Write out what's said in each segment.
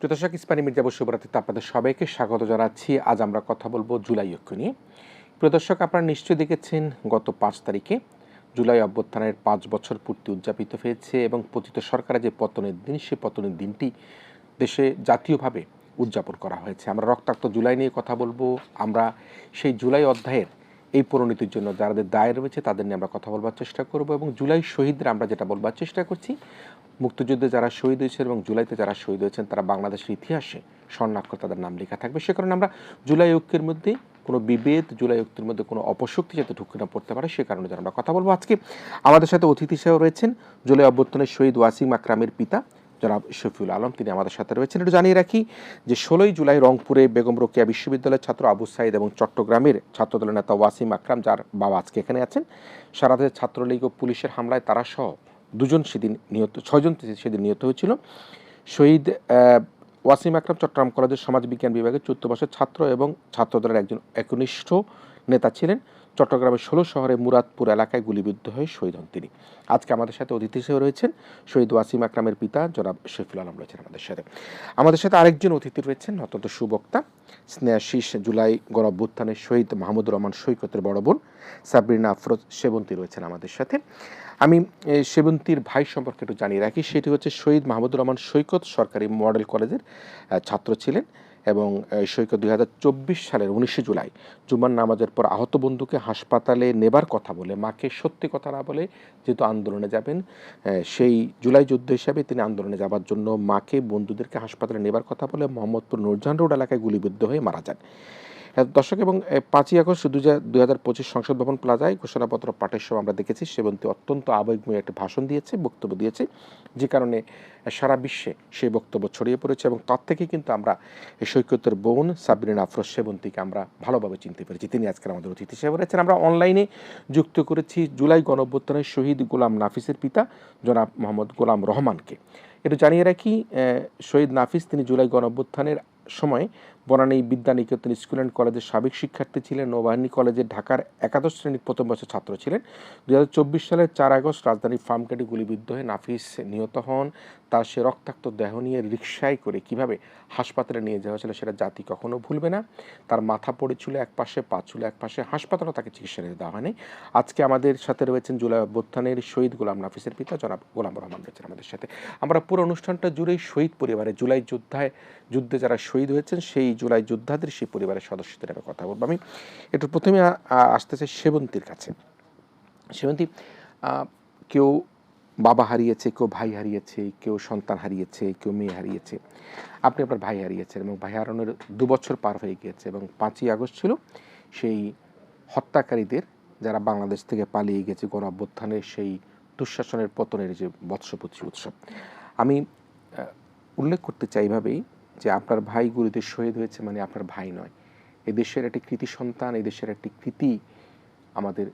প্রদর্শক ইস্পানি মির্জা শুভরাত্রিতে আপনাদের সবাইকে স্বাগত জানাচ্ছি। আজ আমরা কথা বলবো জুলাই ঐক্য নিয়ে। প্রদর্শক, আপনারা নিশ্চয়ই দেখেছেন গত 5 তারিখে জুলাই অভ্যুত্থানের 5 বছর পূর্তি উদযাপিত হয়েছে এবং পতিত সরকারের যে পতনের দিন, সেই পতনের দিনটি দেশে জাতীয়ভাবে উদযাপন করা হয়েছে। আমরা রক্তাক্ত জুলাই নিয়ে কথা বলবো। আমরা সেই জুলাই অধ্যায়ের এই পরিণতির জন্য যাদের দায় রয়েছে তাদের নিয়ে আমরা কথা বলবার চেষ্টা করব এবং জুলাই শহীদরা আমরা যেটা বলবার চেষ্টা করছি, মুক্তিযুদ্ধে যারা শহীদ হয়েছেন এবং জুলাইতে যারা শহীদ হয়েছেন তারা বাংলাদেশের ইতিহাসে স্বর্ণাক্ষর তাদের নাম লেখা থাকবে। সে কারণে আমরা জুলাই ঐক্যের মধ্যে কোনো বিভেদ, জুলাই ঐক্যের মধ্যে কোনো অপশক্তি যাতে ঢুকে না পড়তে পারে সে কারণে আমরা কথা বলবো। আজকে আমাদের সাথে অতিথি হিসেবে রয়েছেন জুলাই অভ্যুত্থানের শহীদ ওয়াসিম আকরামের পিতা জনাব শফিউল আলম, তিনি আমাদের সাথে রয়েছেন। একটু জানিয়ে রাখি যে 16ই জুলাই রংপুরে বেগম রোকেয়া বিশ্ববিদ্যালয়ের ছাত্র আবু সাইদ এবং চট্টগ্রামের ছাত্রদলের নেতা ওয়াসিম আকরাম, যার বাবা আজকে এখানে আছেন, সারা দেশের ছাত্রলীগ ও পুলিশের হামলায় তারা সহ 6জন সেদিন নিহত হয়েছিল। শহীদ ওয়াসিম আকরাম চট্টগ্রাম কলেজের সমাজবিজ্ঞান বিভাগের 14 বছর ছাত্র এবং ছাত্রদলের একজন একনিষ্ঠ নেতা ছিলেন। চট্টগ্রামের 16 শহরে মুরাদপুর এলাকায় গুলিবিদ্ধ হয়ে শহীদ হন তিনি। আজকে আমাদের সাথে অতিথি হিসেবে রয়েছেন শহীদ ওয়াসিম আকরামের পিতা জনাব শফিউল আলম রয়েছেন আমাদের সাথে আরেকজন অতিথি রয়েছেন অত্যন্ত সুবক্তা, স্নেহাশিস জুলাই গণ অভ্যুত্থানের শহীদ মাহমুদুর রহমান সৈকতের বড় বোন সাবরিনা আফরোজ সেবন্তী রয়েছেন আমাদের সাথে। আমি সেবন্তীর ভাই সম্পর্কে একটু জানিয়ে রাখি। সেটি হচ্ছে শহীদ মাহমুদুর রহমান সৈকত সরকারি মডেল কলেজের ছাত্র ছিলেন এবং সৈকত 2024 সালের 19 জুলাই জুমার নামাজের পর আহত বন্ধুকে হাসপাতালে নেবার কথা বলে, মাকে সত্যি কথা না বলে যেহেতু আন্দোলনে যাবেন, সেই জুলাই যুদ্ধ হিসাবে তিনি আন্দোলনে যাবার জন্য মাকে বন্ধুদেরকে হাসপাতালে নেবার কথা বলে মোহাম্মদপুর নূরজাহান রোড এলাকায় গুলিবিদ্ধ হয়ে মারা যান। দর্শক, এবং 5ই আগস্ট 2025 সংসদ ভবন প্লাজায় ঘোষণাপত্র পাঠের সময় আমরা দেখেছি সেবন্তী অত্যন্ত আবেগময় একটা ভাষণ দিয়েছে, বক্তব্য দিয়েছে, যে কারণে সারা বিশ্বে সেই বক্তব্য ছড়িয়ে পড়েছে এবং তার থেকে কিন্তু আমরা সৈকতের বোন সাবরিনা আফরোজ সেবন্তীকে আমরা ভালোভাবে চিনতে পেরেছি। তিনি আজকের আমাদের অতিথি হিসেবে রয়েছেন। আমরা অনলাইনে যুক্ত করেছি জুলাই গণ অভ্যুত্থানের শহীদ গোলাম নাফিসের পিতা জনাব মোহাম্মদ গোলাম রহমানকে। একটু জানিয়ে রাখি, শহীদ নাফিস তিনি জুলাই গণ অভ্যুত্থানের সময় বনানী বিদ্যানিকেতন স্কুল অ্যান্ড কলেজের সাবেক শিক্ষার্থী ছিলেন। নৌবাহিনী কলেজের ঢাকার একাদশ শ্রেণীর প্রথম বর্ষের ছাত্র ছিলেন। 2024 সালের 4 আগস্ট রাজধানীর ফার্মগেটে গুলিবিদ্ধ হয়ে নাফিস নিহত হন। তার সে রক্তাক্ত দেহ নিয়ে রিকশায় করে কিভাবে হাসপাতালে নিয়ে যাওয়া হয়েছিল সেটা জাতি কখনো ভুলবে না। তার মাথা পড়েছিল এক পাশে, পা ছিল এক পাশে, হাসপাতালেও তাকে চিকিৎসা নিতে দেওয়া হয়নি। আজকে আমাদের সাথে রয়েছেন জুলাই অভ্যুত্থানের শহীদ গোলাম নাফিসের পিতা জনাব গোলাম রহমান রয়েছেন আমাদের সাথে। আমরা পুরো অনুষ্ঠানটা জুড়েই শহীদ পরিবারে, জুলাই যুদ্ধে যারা শহীদ হয়েছেন সেই জুলাই যোদ্ধাদের সেই পরিবারের সদস্যদের আমি কথা বলবো। আমি একটু প্রথমে আসতে চাই সেবন্তীর কাছে। সেবন্তী, কেউ বাবা হারিয়েছে, কেউ ভাই হারিয়েছে, কেউ সন্তান হারিয়েছে, কেউ মেয়ে হারিয়েছে। আপনি আপনার ভাই হারিয়েছেন এবং ভাই হারানোর 2 বছর পার হয়ে গিয়েছে এবং 5ই আগস্ট ছিল সেই হত্যাকারীদের, যারা বাংলাদেশ থেকে পালিয়ে গেছে গণ অভ্যুত্থানের সেই দুঃশাসনের পতনের যে বৎসপতি উৎসব। আমি উল্লেখ করতে চাই এভাবেই যে আপনার ভাই গুলিতে শহীদ হয়েছে মানে আপনার ভাই নয়, এই দেশের একটি কৃতি সন্তান, এই দেশের একটি কৃতি আমাদের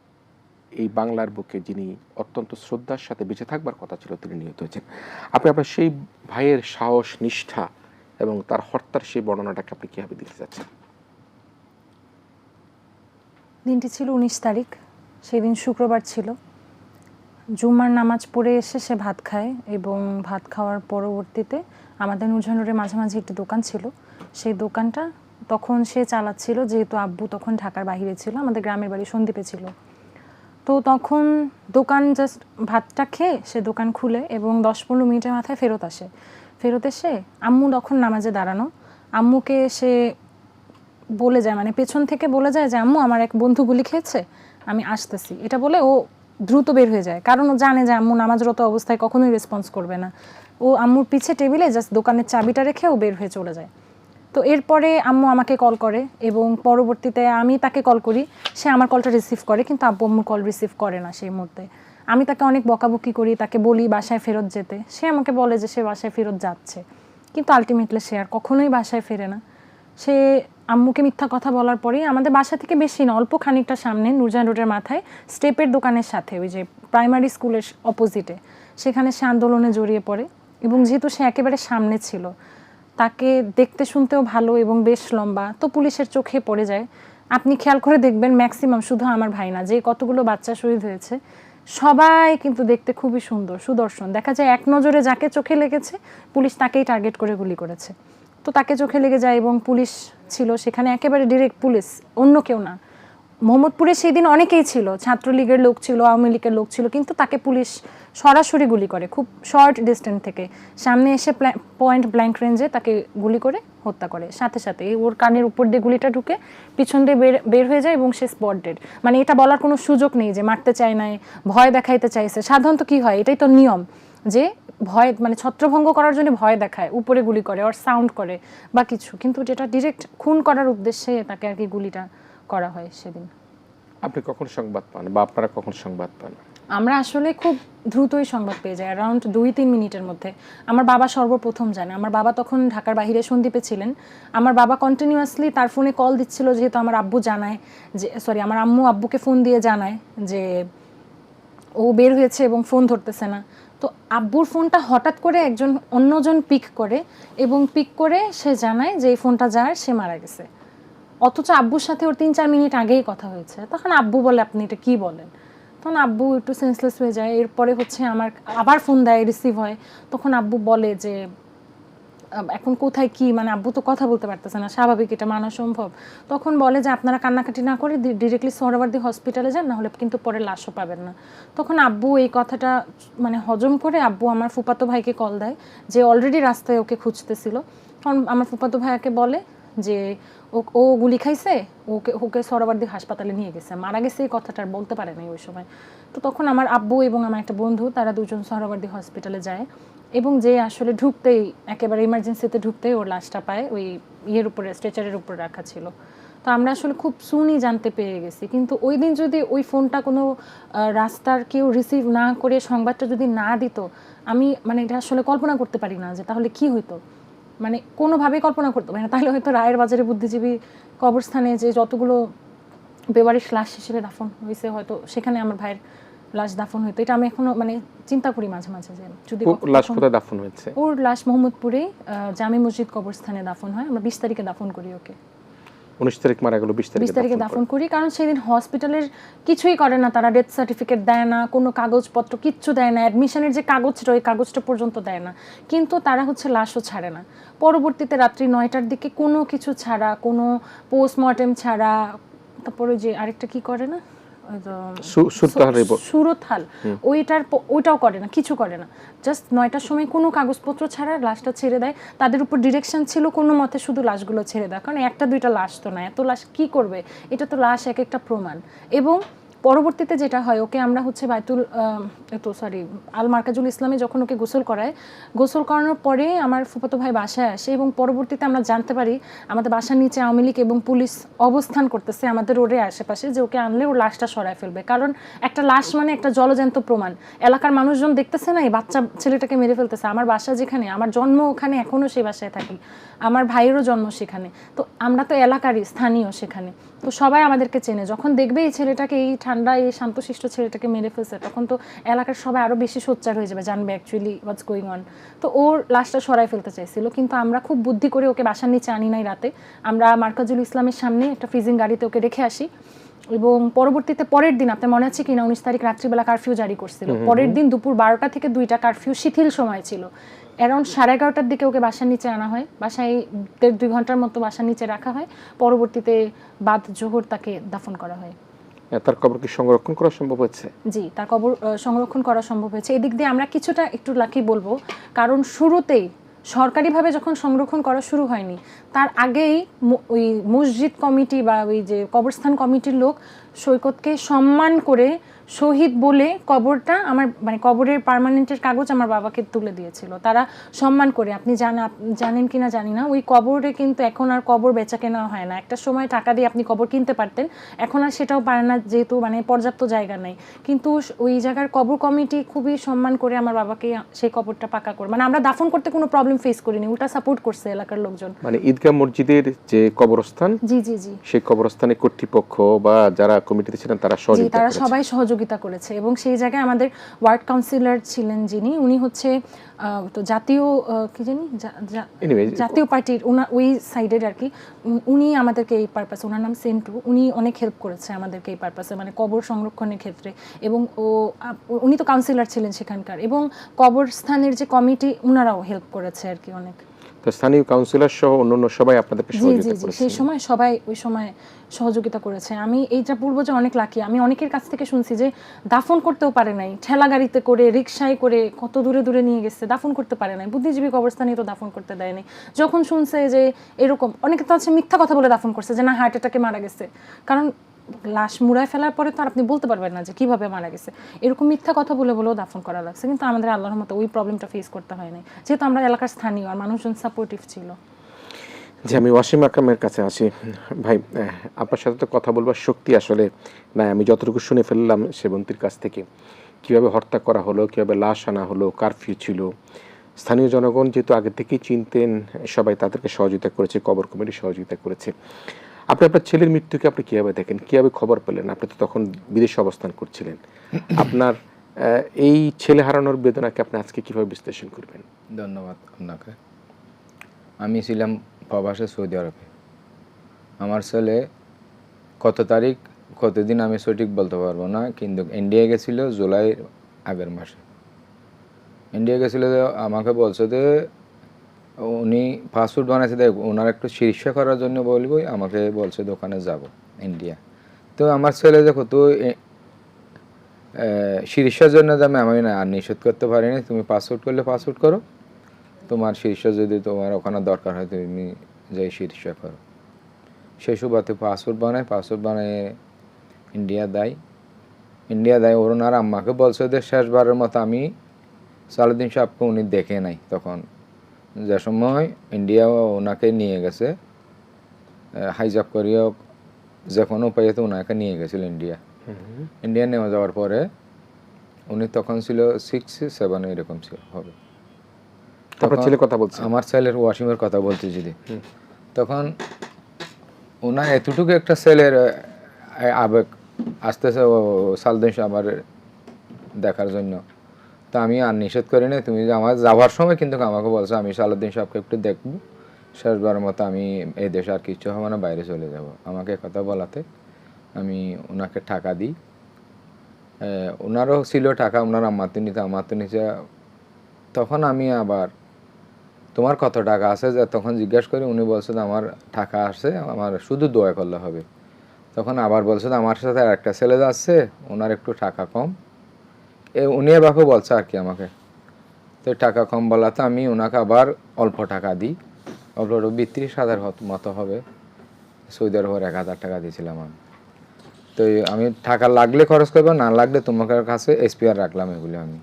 এই বাংলার বুকে যিনি অত্যন্ত শ্রদ্ধার সাথে বেঁচে থাকবার কথা ছিল তিনি নিহত হয়েছেন। আপনি আপনার সেই ভাইয়ের সাহস, নিষ্ঠা এবং তার হত্যার সেই বর্ণনাটাকে আপনি কীভাবে দিতে চাচ্ছেন? দিনটি ছিল 19 তারিখ, সেদিন শুক্রবার ছিল। জুম্মার নামাজ পড়ে এসে সে ভাত খায় এবং ভাত খাওয়ার পরবর্তীতে আমাদের নূরজাহান রোডের মাঝামাঝি একটি দোকান ছিল, সেই দোকানটা তখন সে চালাচ্ছিল, যেহেতু আব্বু তখন ঢাকার বাইরে ছিল, আমাদের গ্রামের বাড়ি সন্দ্বীপে ছিল। তো তখন দোকান জাস্ট ভাতটা খেয়ে সে দোকান খুলে এবং 10-15 মিনিটের মাথায় ফেরত এসে আম্মু তখন নামাজে দাঁড়ানো, আম্মুকে সে বলে যায়, মানে পেছন থেকে বলে যায় যে আম্মু আমার এক বন্ধু গুলি খেয়েছে, আমি আসতেছি, এটা বলে ও দ্রুত বের হয়ে যায়, কারণ ও জানে যে আম্মু নামাজরত অবস্থায় কখনোই রেসপন্স করবে না। ও আম্মুর পিছে টেবিলে জাস্ট দোকানের চাবিটা রেখে ও বের হয়ে চলে যায়। তো এরপরে আম্মু আমাকে কল করে এবং পরবর্তীতে আমি তাকে কল করি, সে আমার কলটা রিসিভ করে কিন্তু আব্বু আম্মুর কল রিসিভ করে না সেই মুহূর্তে। আমি তাকে অনেক বকাবকি করি, তাকে বলি বাসায় ফেরত যেতে, সে আমাকে বলে যে সে বাসায় ফেরত যাচ্ছে, কিন্তু আলটিমেটলি সে আর কখনোই বাসায় ফেরে না। সে আম্মুকে মিথ্যা কথা বলার পরেই আমাদের বাসা থেকে বেশি না, অল্প খানিকটা সামনে নূরজাহান রোডের মাথায় স্টেপের দোকানের সাথে, ওই যে প্রাইমারি স্কুলের অপোজিটে, সেখানে সে আন্দোলনে জড়িয়ে পড়ে এবং যেহেতু সে একেবারে সামনে ছিল, তাকে দেখতে শুনতেও ভালো এবং বেশ লম্বা, তো পুলিশের চোখে পড়ে যায়। আপনি খেয়াল করে দেখবেন ম্যাক্সিমাম, শুধু আমার ভাই না, যে কতগুলো বাচ্চা শহীদ হয়েছে সবাই কিন্তু দেখতে খুবই সুন্দর, সুদর্শন, দেখা যায় এক নজরে যাকে চোখে লেগেছে পুলিশ তাকেই টার্গেট করে গুলি করেছে। তো তাকে চোখে লেগে যায় এবং পুলিশ ছিল সেখানে, একেবারে ডিরেক্ট পুলিশ, অন্য কেউ না। মোহাম্মদপুরে সেই দিন অনেকেই ছিল, ছাত্রলীগের লোক ছিল, আওয়ামী লীগের লোক ছিল, কিন্তু তাকে পুলিশ সরাসরি গুলি করে, খুব শর্ট ডিস্টেন্স থেকে সামনে এসে পয়েন্ট ব্ল্যাঙ্ক রেঞ্জে তাকে গুলি করে হত্যা করে। সাথে সাথে ওর কানের উপর দিয়ে গুলিটা ঢুকে পিছন দিয়ে বের হয়ে যায় এবং সে স্পট ডেড। মানে এটা বলার কোনো সুযোগ নেই যে মারতে চায় নাই, ভয় দেখাইতে চাইছে। সাধারণত কি হয়, এটাই তো নিয়ম, যে ভয় মানে ছত্রভঙ্গ করার জন্য ভয় দেখায়, উপরে গুলি করে আর সাউন্ড করে বা কিছু, কিন্তু যেটা ডিরেক্ট খুন করার উদ্দেশ্যে তাকে আর কি গুলিটা করা হয় সেদিন। আপনি কখন সংবাদ পান বা আপনারা কখন সংবাদ পান? আমরা আসলে খুব দ্রুতই সংবাদ পেয়ে যাই, অ্যারাউন্ড 2-3 মিনিটের মধ্যে। আমার বাবা সর্বপ্রথম জানে। আমার বাবা তখন ঢাকার বাইরে সন্দ্বীপে ছিলেন। আমার বাবা কন্টিনিউয়াসলি তার ফোনে কল দিচ্ছিল, যেহেতু আমার আব্বু জানায় যে, সরি, আমার আম্মু আব্বুকে ফোন দিয়ে জানায় যে ও বের হয়েছে এবং ফোন ধরতেছে না। তো আব্বুর ফোনটা হঠাৎ করে একজন অন্যজন পিক করে এবং পিক করে সে জানায় যে এই ফোনটা যার, সে মারা গেছে। অথচ আব্বুর সাথে ওর 3-4 মিনিট আগেই কথা হয়েছে। তখন আব্বু বলে, আপনি এটা কি বলেন? তখন আব্বু একটু সেন্সলেস হয়ে যায়। এরপরে হচ্ছে আমার আবার ফোন দেয়, রিসিভ হয়। তখন আব্বু বলে যে এখন কোথায় কি, মানে আব্বু তো কথা বলতে পারতেছে না, স্বাভাবিক, এটা মানা সম্ভব। তখন বলে যে আপনারা কান্নাকাটি না করে ডিরেক্টলি সোহরাওয়ার্দী হসপিটালে যান, না হলে কিন্তু পরে লাশও পাবেন না। তখন আব্বু এই কথাটা মানে হজম করে আব্বু আমার ফুফাতো ভাইকে কল দেয়, যে অলরেডি রাস্তায় ওকে খুঁজতেছিল। তখন আমার ফুফাতো ভাইকে বলে যে ও গুলি খাইছে, ওকে সোহরাওয়ার্দী হাসপাতালে নিয়ে গেছে, মারা গেছে এই কথাটা আর বলতে পারে নাই ওই সময়। তো তখন আমার আব্বু এবং আমার একটা বন্ধু, তারা দুজন সোহরাওয়ার্দী হসপিটালে যায় এবং যে আসলে ঢুকতেই, একেবারে ইমার্জেন্সিতে ঢুকতেই ওর লাশটা পায়, ওই ইয়ের উপরে, স্ট্রেচারের উপর রাখা ছিল। তো আমরা আসলে খুব সুনই জানতে পেরে গেছি। কিন্তু ওই দিন যদি ওই ফোনটা কোনো রাস্তার কেউ রিসিভ না করে সংবাদটা যদি না দিত, আমি মানে এটা আসলে কল্পনা করতে পারি না যে তাহলে কি হইতো, মানে কোনোভাবেই কল্পনা করতে পারি না। তাহলে হয়তো রায়ের বাজারে বুদ্ধিজীবী কবরস্থানে যে যতগুলো বেবারিশ লাশ হিসেবে দাফন হয়েছে, হয়তো সেখানে আমার ভাইয়ের লাশ দাফন হইতো। এটা আমি এখনো মানে চিন্তা করি মাঝে মাঝে যে যদি লাশ কোথায় দাফন হয়েছে। ওর লাশ মোহাম্মদপুরে জামি মসজিদ কবরস্থানে দাফন হয়। আমরা 20 তারিখে দাফন করি ওকে। 19 তারিখ মারা গেল, 20 তারিখে দাফন করি, কারণ সেদিন হসপিটালের কিছুই করে না তারা, ডেথ সার্টিফিকেট দেয় না, কোনো কাগজপত্র কিচ্ছু দেয় না, অ্যাডমিশনের যে কাগজটা ওই কাগজটা পর্যন্ত দেয় না, কিন্তু তারা হচ্ছে লাশও ছাড়ে না। পরবর্তীতে রাত্রি 9টার দিকে কোনো কিছু ছাড়া, কোনো পোস্টমর্টেম ছাড়া, তারপরে যে আরেকটা কি করে না, সুরতহাল, ওইটাও করে না, কিছু করে না, জাস্ট 9টার সময় কোনো কাগজপত্র ছাড়া লাশটা ছেড়ে দেয়। তাদের উপর ডিরেকশন ছিল কোনো মতে শুধু লাশগুলো ছেড়ে দেয়, কারণ 1-2টা লাশ তো না, এত লাশ কি করবে, এটা তো লাশ এক একটা প্রমাণ। এবং পরবর্তীতে যেটা হয়, ওকে আমরা হচ্ছে আল মার্কাজুল ইসলামে যখন ওকে গোসল করায়, গোসল করানোর পরে আমার ফুফাতো ভাই বাসায় আসে এবং পরবর্তীতে আমরা জানতে পারি আমাদের বাসার নিচে আওয়ামী লীগ এবং পুলিশ অবস্থান করতেছে আমাদের রোডের আশেপাশে, যে ওকে আনলে ওর লাশটা সরায় ফেলবে। কারণ একটা লাশ মানে একটা জলজ্যান্ত প্রমাণ, এলাকার মানুষজন দেখতেছে না এই বাচ্চা ছেলেটাকে মেরে ফেলতেছে। আমার বাসা যেখানে, আমার জন্ম ওখানে, এখনও সেই বাসায় থাকি, আমার ভাইয়েরও জন্ম সেখানে, তো আমরা তো এলাকারই, স্থানীয় সেখানে, তো সবাই আমাদেরকে চেনে। যখন দেখবে এই ছেলেটাকে, এই ঠান্ডা এই শান্তশিষ্ট ছেলেটাকে মেরে ফেলছে, তখন তো এলাকার সবাই আরও বেশি সোচ্চার হয়ে যাবে, জানবে অ্যাকচুয়ালি হোয়াটস গোয়িং অন। তো ওর লাশটা সরাই ফেলতে চাইছিল, কিন্তু আমরা খুব বুদ্ধি করে ওকে বাসার নিচে আনি নাই রাতে। আমরা মার্কাজুল ইসলামের সামনে একটা ফ্রিজিং গাড়িতে ওকে রেখে আসি এবং পরবর্তীতে পরের দিন, আপনার মনে আছে কিনা, 19 তারিখ রাত্রিবেলা কারফিউ জারি করছিল, পরের দিন দুপুর 12টা থেকে 2টা কারফিউ শিথিল সময় ছিল। অ্যারাউন্ড 11:30টার দিকে ওকে বাসার নিচে আনা হয়, বাসায় 1.5-2 ঘন্টার মতো বাসার নিচে রাখা হয়। পরবর্তীতে বাদ জোহর তাকে দাফন করা হয়। তার কবর কি সংরক্ষণ করা সম্ভব হয়েছে? জি, তার কবর সংরক্ষণ করা সম্ভব হয়েছে। এদিক দিয়ে আমরা কিছুটা একটু লাকি বলবো, কারণ শুরুতেই সরকারিভাবে যখন সংরক্ষণ করা শুরু হয়নি, তার আগেই ওই মসজিদ কমিটি বা ওই যে কবরস্থান কমিটির লোক সৈকতকে সম্মান করে শহীদ বলে কবরটা, আমার মানে কবরের পার্মানেন্টের কাগজ আমার বাবাকে তুলে দিয়েছিল তারা সম্মান করে। আপনি জানেন কিনা জানি না, ওই কবরে কিন্তু এখন আর কবর বেচা কেনা হয় না। একটা সময় টাকা দিয়ে আপনি কবর কিনতে পারতেন, এখন আর সেটাও পারে না, যেহেতু মানে পর্যাপ্ত জায়গা নেই। কিন্তু ওই জায়গার কবর কমিটি খুবই সম্মান করে আমার বাবাকে সেই কবরটা পাকা করে, মানে আমরা দাফন করতে কোনো প্রবলেম ফেস করিনি, উল্টা সাপোর্ট করছে এলাকার লোকজন। মানে ঈদগাহ মসজিদের যে কবরস্থান, জি জি জি, সেই কবরস্থানে কর্তৃপক্ষ বা যারা কমিটিতে ছিলেন তারা সবাই সহযোগিতা সহযোগিতা করেছে। এবং সেই জায়গায় আমাদের ওয়ার্ড কাউন্সিলর ছিলেন যিনি, উনি হচ্ছে তো জাতীয় কি জানি জাতীয় পার্টির ওই সাইডের আর কি, উনি আমাদেরকে এই পারপাসে, ওনার নাম সেন্টু, উনি অনেক হেল্প করেছে আমাদেরকে এই পারপাসে, মানে কবর সংরক্ষণের ক্ষেত্রে। এবং উনি তো কাউন্সিলর ছিলেন সেখানকার, এবং কবরস্থানের যে কমিটি ওনারাও হেল্প করেছে আর কি অনেক। তো স্থানীয় কাউন্সিলর সহ অন্যান্য সবাই আপনাদেরকে জি জি সহযোগিতা জি করেছে? সেই সময় সবাই ওই সময় সহযোগিতা করেছে। আমি এইটা বলবো যে অনেক লাকি। আমি অনেকের কাছ থেকে শুনছি যে দাফন করতেও পারে নাই, ঠেলা গাড়িতে করে রিকশায় করে কত দূরে দূরে নিয়ে গেছে, দাফন করতে পারে নাই, বুদ্ধিজীবী কবরস্থানে তো দাফন করতে দেয়নি। যখন শুনছে যে এরকম, অনেকে তো আছে মিথ্যা কথা বলে দাফন করছে যে না হার্ট অ্যাটাকে মারা গেছে, কারণ লাশ মুড়ায় ফেলার পরে তো আর আপনি বলতে পারবেন না যে কিভাবে মারা গেছে, এরকম মিথ্যা কথা বলেও দাফন করা লাগছে। কিন্তু আমাদের আল্লাহর মতো ওই প্রবলেমটা ফেস করতে হয় নাই, যেহেতু আমরা এলাকার স্থানীয় আর মানুষজন সাপোর্টিভ ছিল। যে আমি ওয়াসিম আকরামের কাছে আসি। ভাই, আপনার সাথে তো কথা বলবার শক্তি আসলে নাই। আমি যতটুকু শুনে ফেললাম সেবন্তীর কাছ থেকে, কিভাবে হত্যা করা হলো, কিভাবে লাশ আনা হলো, কারফিউ ছিল, স্থানীয় জনগণ যেহেতু আগে থেকেই চিনতেন, সবাই তাদেরকে সহযোগিতা করেছে, কবর কমিটি সহযোগিতা করেছে। আপনি আপনার ছেলের মৃত্যুকে আপনি কীভাবে দেখেন, কীভাবে খবর পেলেন? আপনি তো তখন বিদেশে অবস্থান করছিলেন। আপনার এই ছেলে হারানোর বেদনাকে আপনি আজকে কীভাবে বিশ্লেষণ করবেন? ধন্যবাদ আপনাকে। আমি ছিলাম প্রবাসে সৌদি আরবে। আমার ছেলে কত তারিখ কতদিন আমি সঠিক বলতে পারবো না, কিন্তু ইন্ডিয়া গেছিল জুলাইয়ের আগের মাসে। ইন্ডিয়া গেছিল, আমাকে বলছে যে উনি ফাস্টফুড বানাইছে, দেখ ওনার একটু চিকিৎসা করার জন্য বলবই, আমাকে বলছে দোকানে যাব ইন্ডিয়া। তো আমার ছেলে দেখো তো চিকিৎসার জন্য যাবে, আমি না আর নিষেধ করতে পারিনি, তুমি পাসপোর্ট করলে পাসপোর্ট করো, তোমার চিকিৎসা যদি তোমার ওখানে দরকার হয় তুমি যাই চিকিৎসা করো। সেই সুবাদে পাসপোর্ট বানায় ইন্ডিয়া দেয়। ওনার আম্মাকে বলছে যে শেষবারের মতো আমি সালাউদ্দিন সাহেবকে উনি দেখে নাই। তখন যে সময় ইন্ডিয়া ওনাকে নিয়ে গেছে, হাইজাক করিয়ে যে কোনো উপায়তে ওনাকে নিয়ে গেছিল ইন্ডিয়া নেওয়া যাওয়ার পরে উনি তখন ছিল 6-7 এরকম ছিল হবে। আপনার ছেলে কথা বলছে? আমার ছেলের ওয়াসিমের কথা বলতে যদি, তখন ওনার এতটুকু একটা ছেলের আবেগ আসতেছে সালাউদ্দিন সাহেব আমার দেখার জন্য। তো আমি আর নিষেধ করি না, তুমি আমার যাওয়ার সময় কিন্তু আমাকে বলছো আমি সালাউদ্দিন সাহেবকে একটু দেখবো, শেষবারের মতো আমি এই দেশে আর কিছু হবে না, বাইরে চলে যাব। আমাকে কথা বলাতে আমি ওনাকে টাকা দিই। ওনারও ছিল টাকা, ওনার আমার তো নিচে। তখন আমি আবার তোমার কত টাকা আছে যে তখন জিজ্ঞেস করি, উনি বলছে আমার টাকা আছে, আমার শুধু দোয়া করলে হবে। তখন আবার বলছে আমার সাথে আর একটা ছেলে যাচ্ছে, ওনার একটু টাকা কম, উনি এভাবে বলছে আর কি আমাকে। তো টাকা কম বলাতে আমি ওনাকে আবার অল্প টাকা দিই, অল্প 32,000 মতো হবে। সৌদি আরবের 1,000 টাকা দিয়েছিলাম আমি। তো আমি টাকা লাগলে খরচ করবো, না লাগলে তোমার কাছে এসপিআর রাখলাম এগুলো আমি।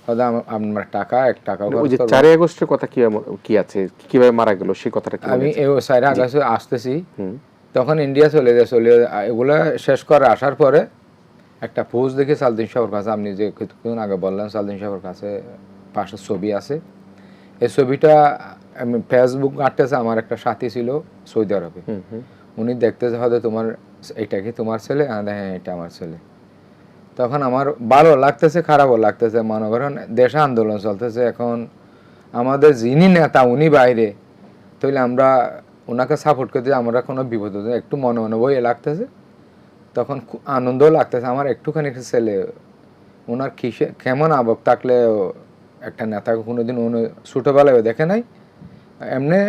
হয়তো আপনার টাকা 1 টাকাও খরচ করবো। 4 আগস্টের কথা কি আছে, কিভাবে মারা গেল সেই কথাটা কি? আমি 4 আগস্টে আসতেছি, তখন ইন্ডিয়া চলে এগুলো শেষ করে আসার পরে একটা পোস্ট দেখি সালাউদ্দিন সাহেবের কাছে, আপনি যে কিছুক্ষণ আগে বললেন সালাউদ্দিন সাহেবের কাছে 500 ছবি আছে। এই ছবিটা আমি ফেসবুক ঘাঁটতেছে, আমার একটা সাথী ছিল সৌদি আরবে, উনি দেখতেছে হয়তো তোমার এটা কি তোমার ছেলে? হ্যাঁ এটা আমার ছেলে। তখন আমার ভালো লাগতেছে, খারাপও লাগতেছে। মনে করেন দেশে আন্দোলন চলতেছে, এখন আমাদের যিনি নেতা উনি বাইরে, তাহলে আমরা ওনাকে সাপোর্ট করতে আমরা কোনো বিপদ হচ্ছে একটু মনে মনে বই লাগতেছে। তখন খুব আনন্দও লাগতেছে আমার, একটুখানি ছেলে ওনার কেমন আবেগ থাকলে একটা নেতাকে কোনোদিন উনি ছোটোবেলায় দেখে নাই, এমনি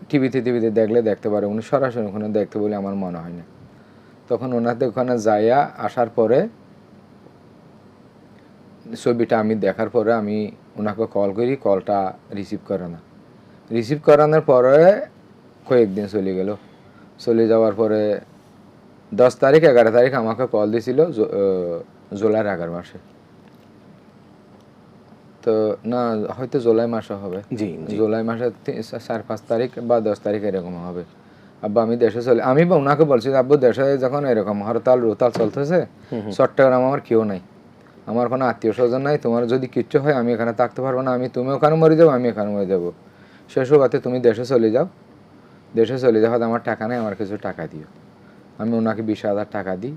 টিভিতে দেখলে দেখতে পারে, উনি সরাসরি ওখানে দেখতে বলে আমার মনে হয় না। তখন ওনাদের ওখানে যাইয়া আসার পরে ছবিটা আমি দেখার পরে আমি ওনাকে কল করি, কলটা রিসিভ করে না। রিসিভ করানোর পরে কয়েকদিন চলে যাওয়ার পরে 10 তারিখ 11 তারিখ আমাকে কল দিয়েছিল জুলাইয়ের আগের মাসে। তো না হয়তো জুলাই মাসে হবে, জুলাই মাসে 4-5 তারিখ বা 10 তারিখ এরকম হবে। আব্বা আমি দেশে আমি ওনাকে বলছি আব্বু দেশে যখন এরকম হরতাল চলতেছে, চট্টগ্রাম আমার কেউ নাই, আমার কোনো আত্মীয় স্বজন নাই, তোমার যদি কিচ্ছু হয় আমি এখানে থাকতে পারবো না, তুমি ওখানে মরে যাবো, আমি এখানে মরে যাবো। শেষ হতে তুমি দেশে চলে যাও হয়তো আমার টাকা নেই, আমার কিছু টাকা দিও। আমি ওনাকে 20,000 টাকা দিই।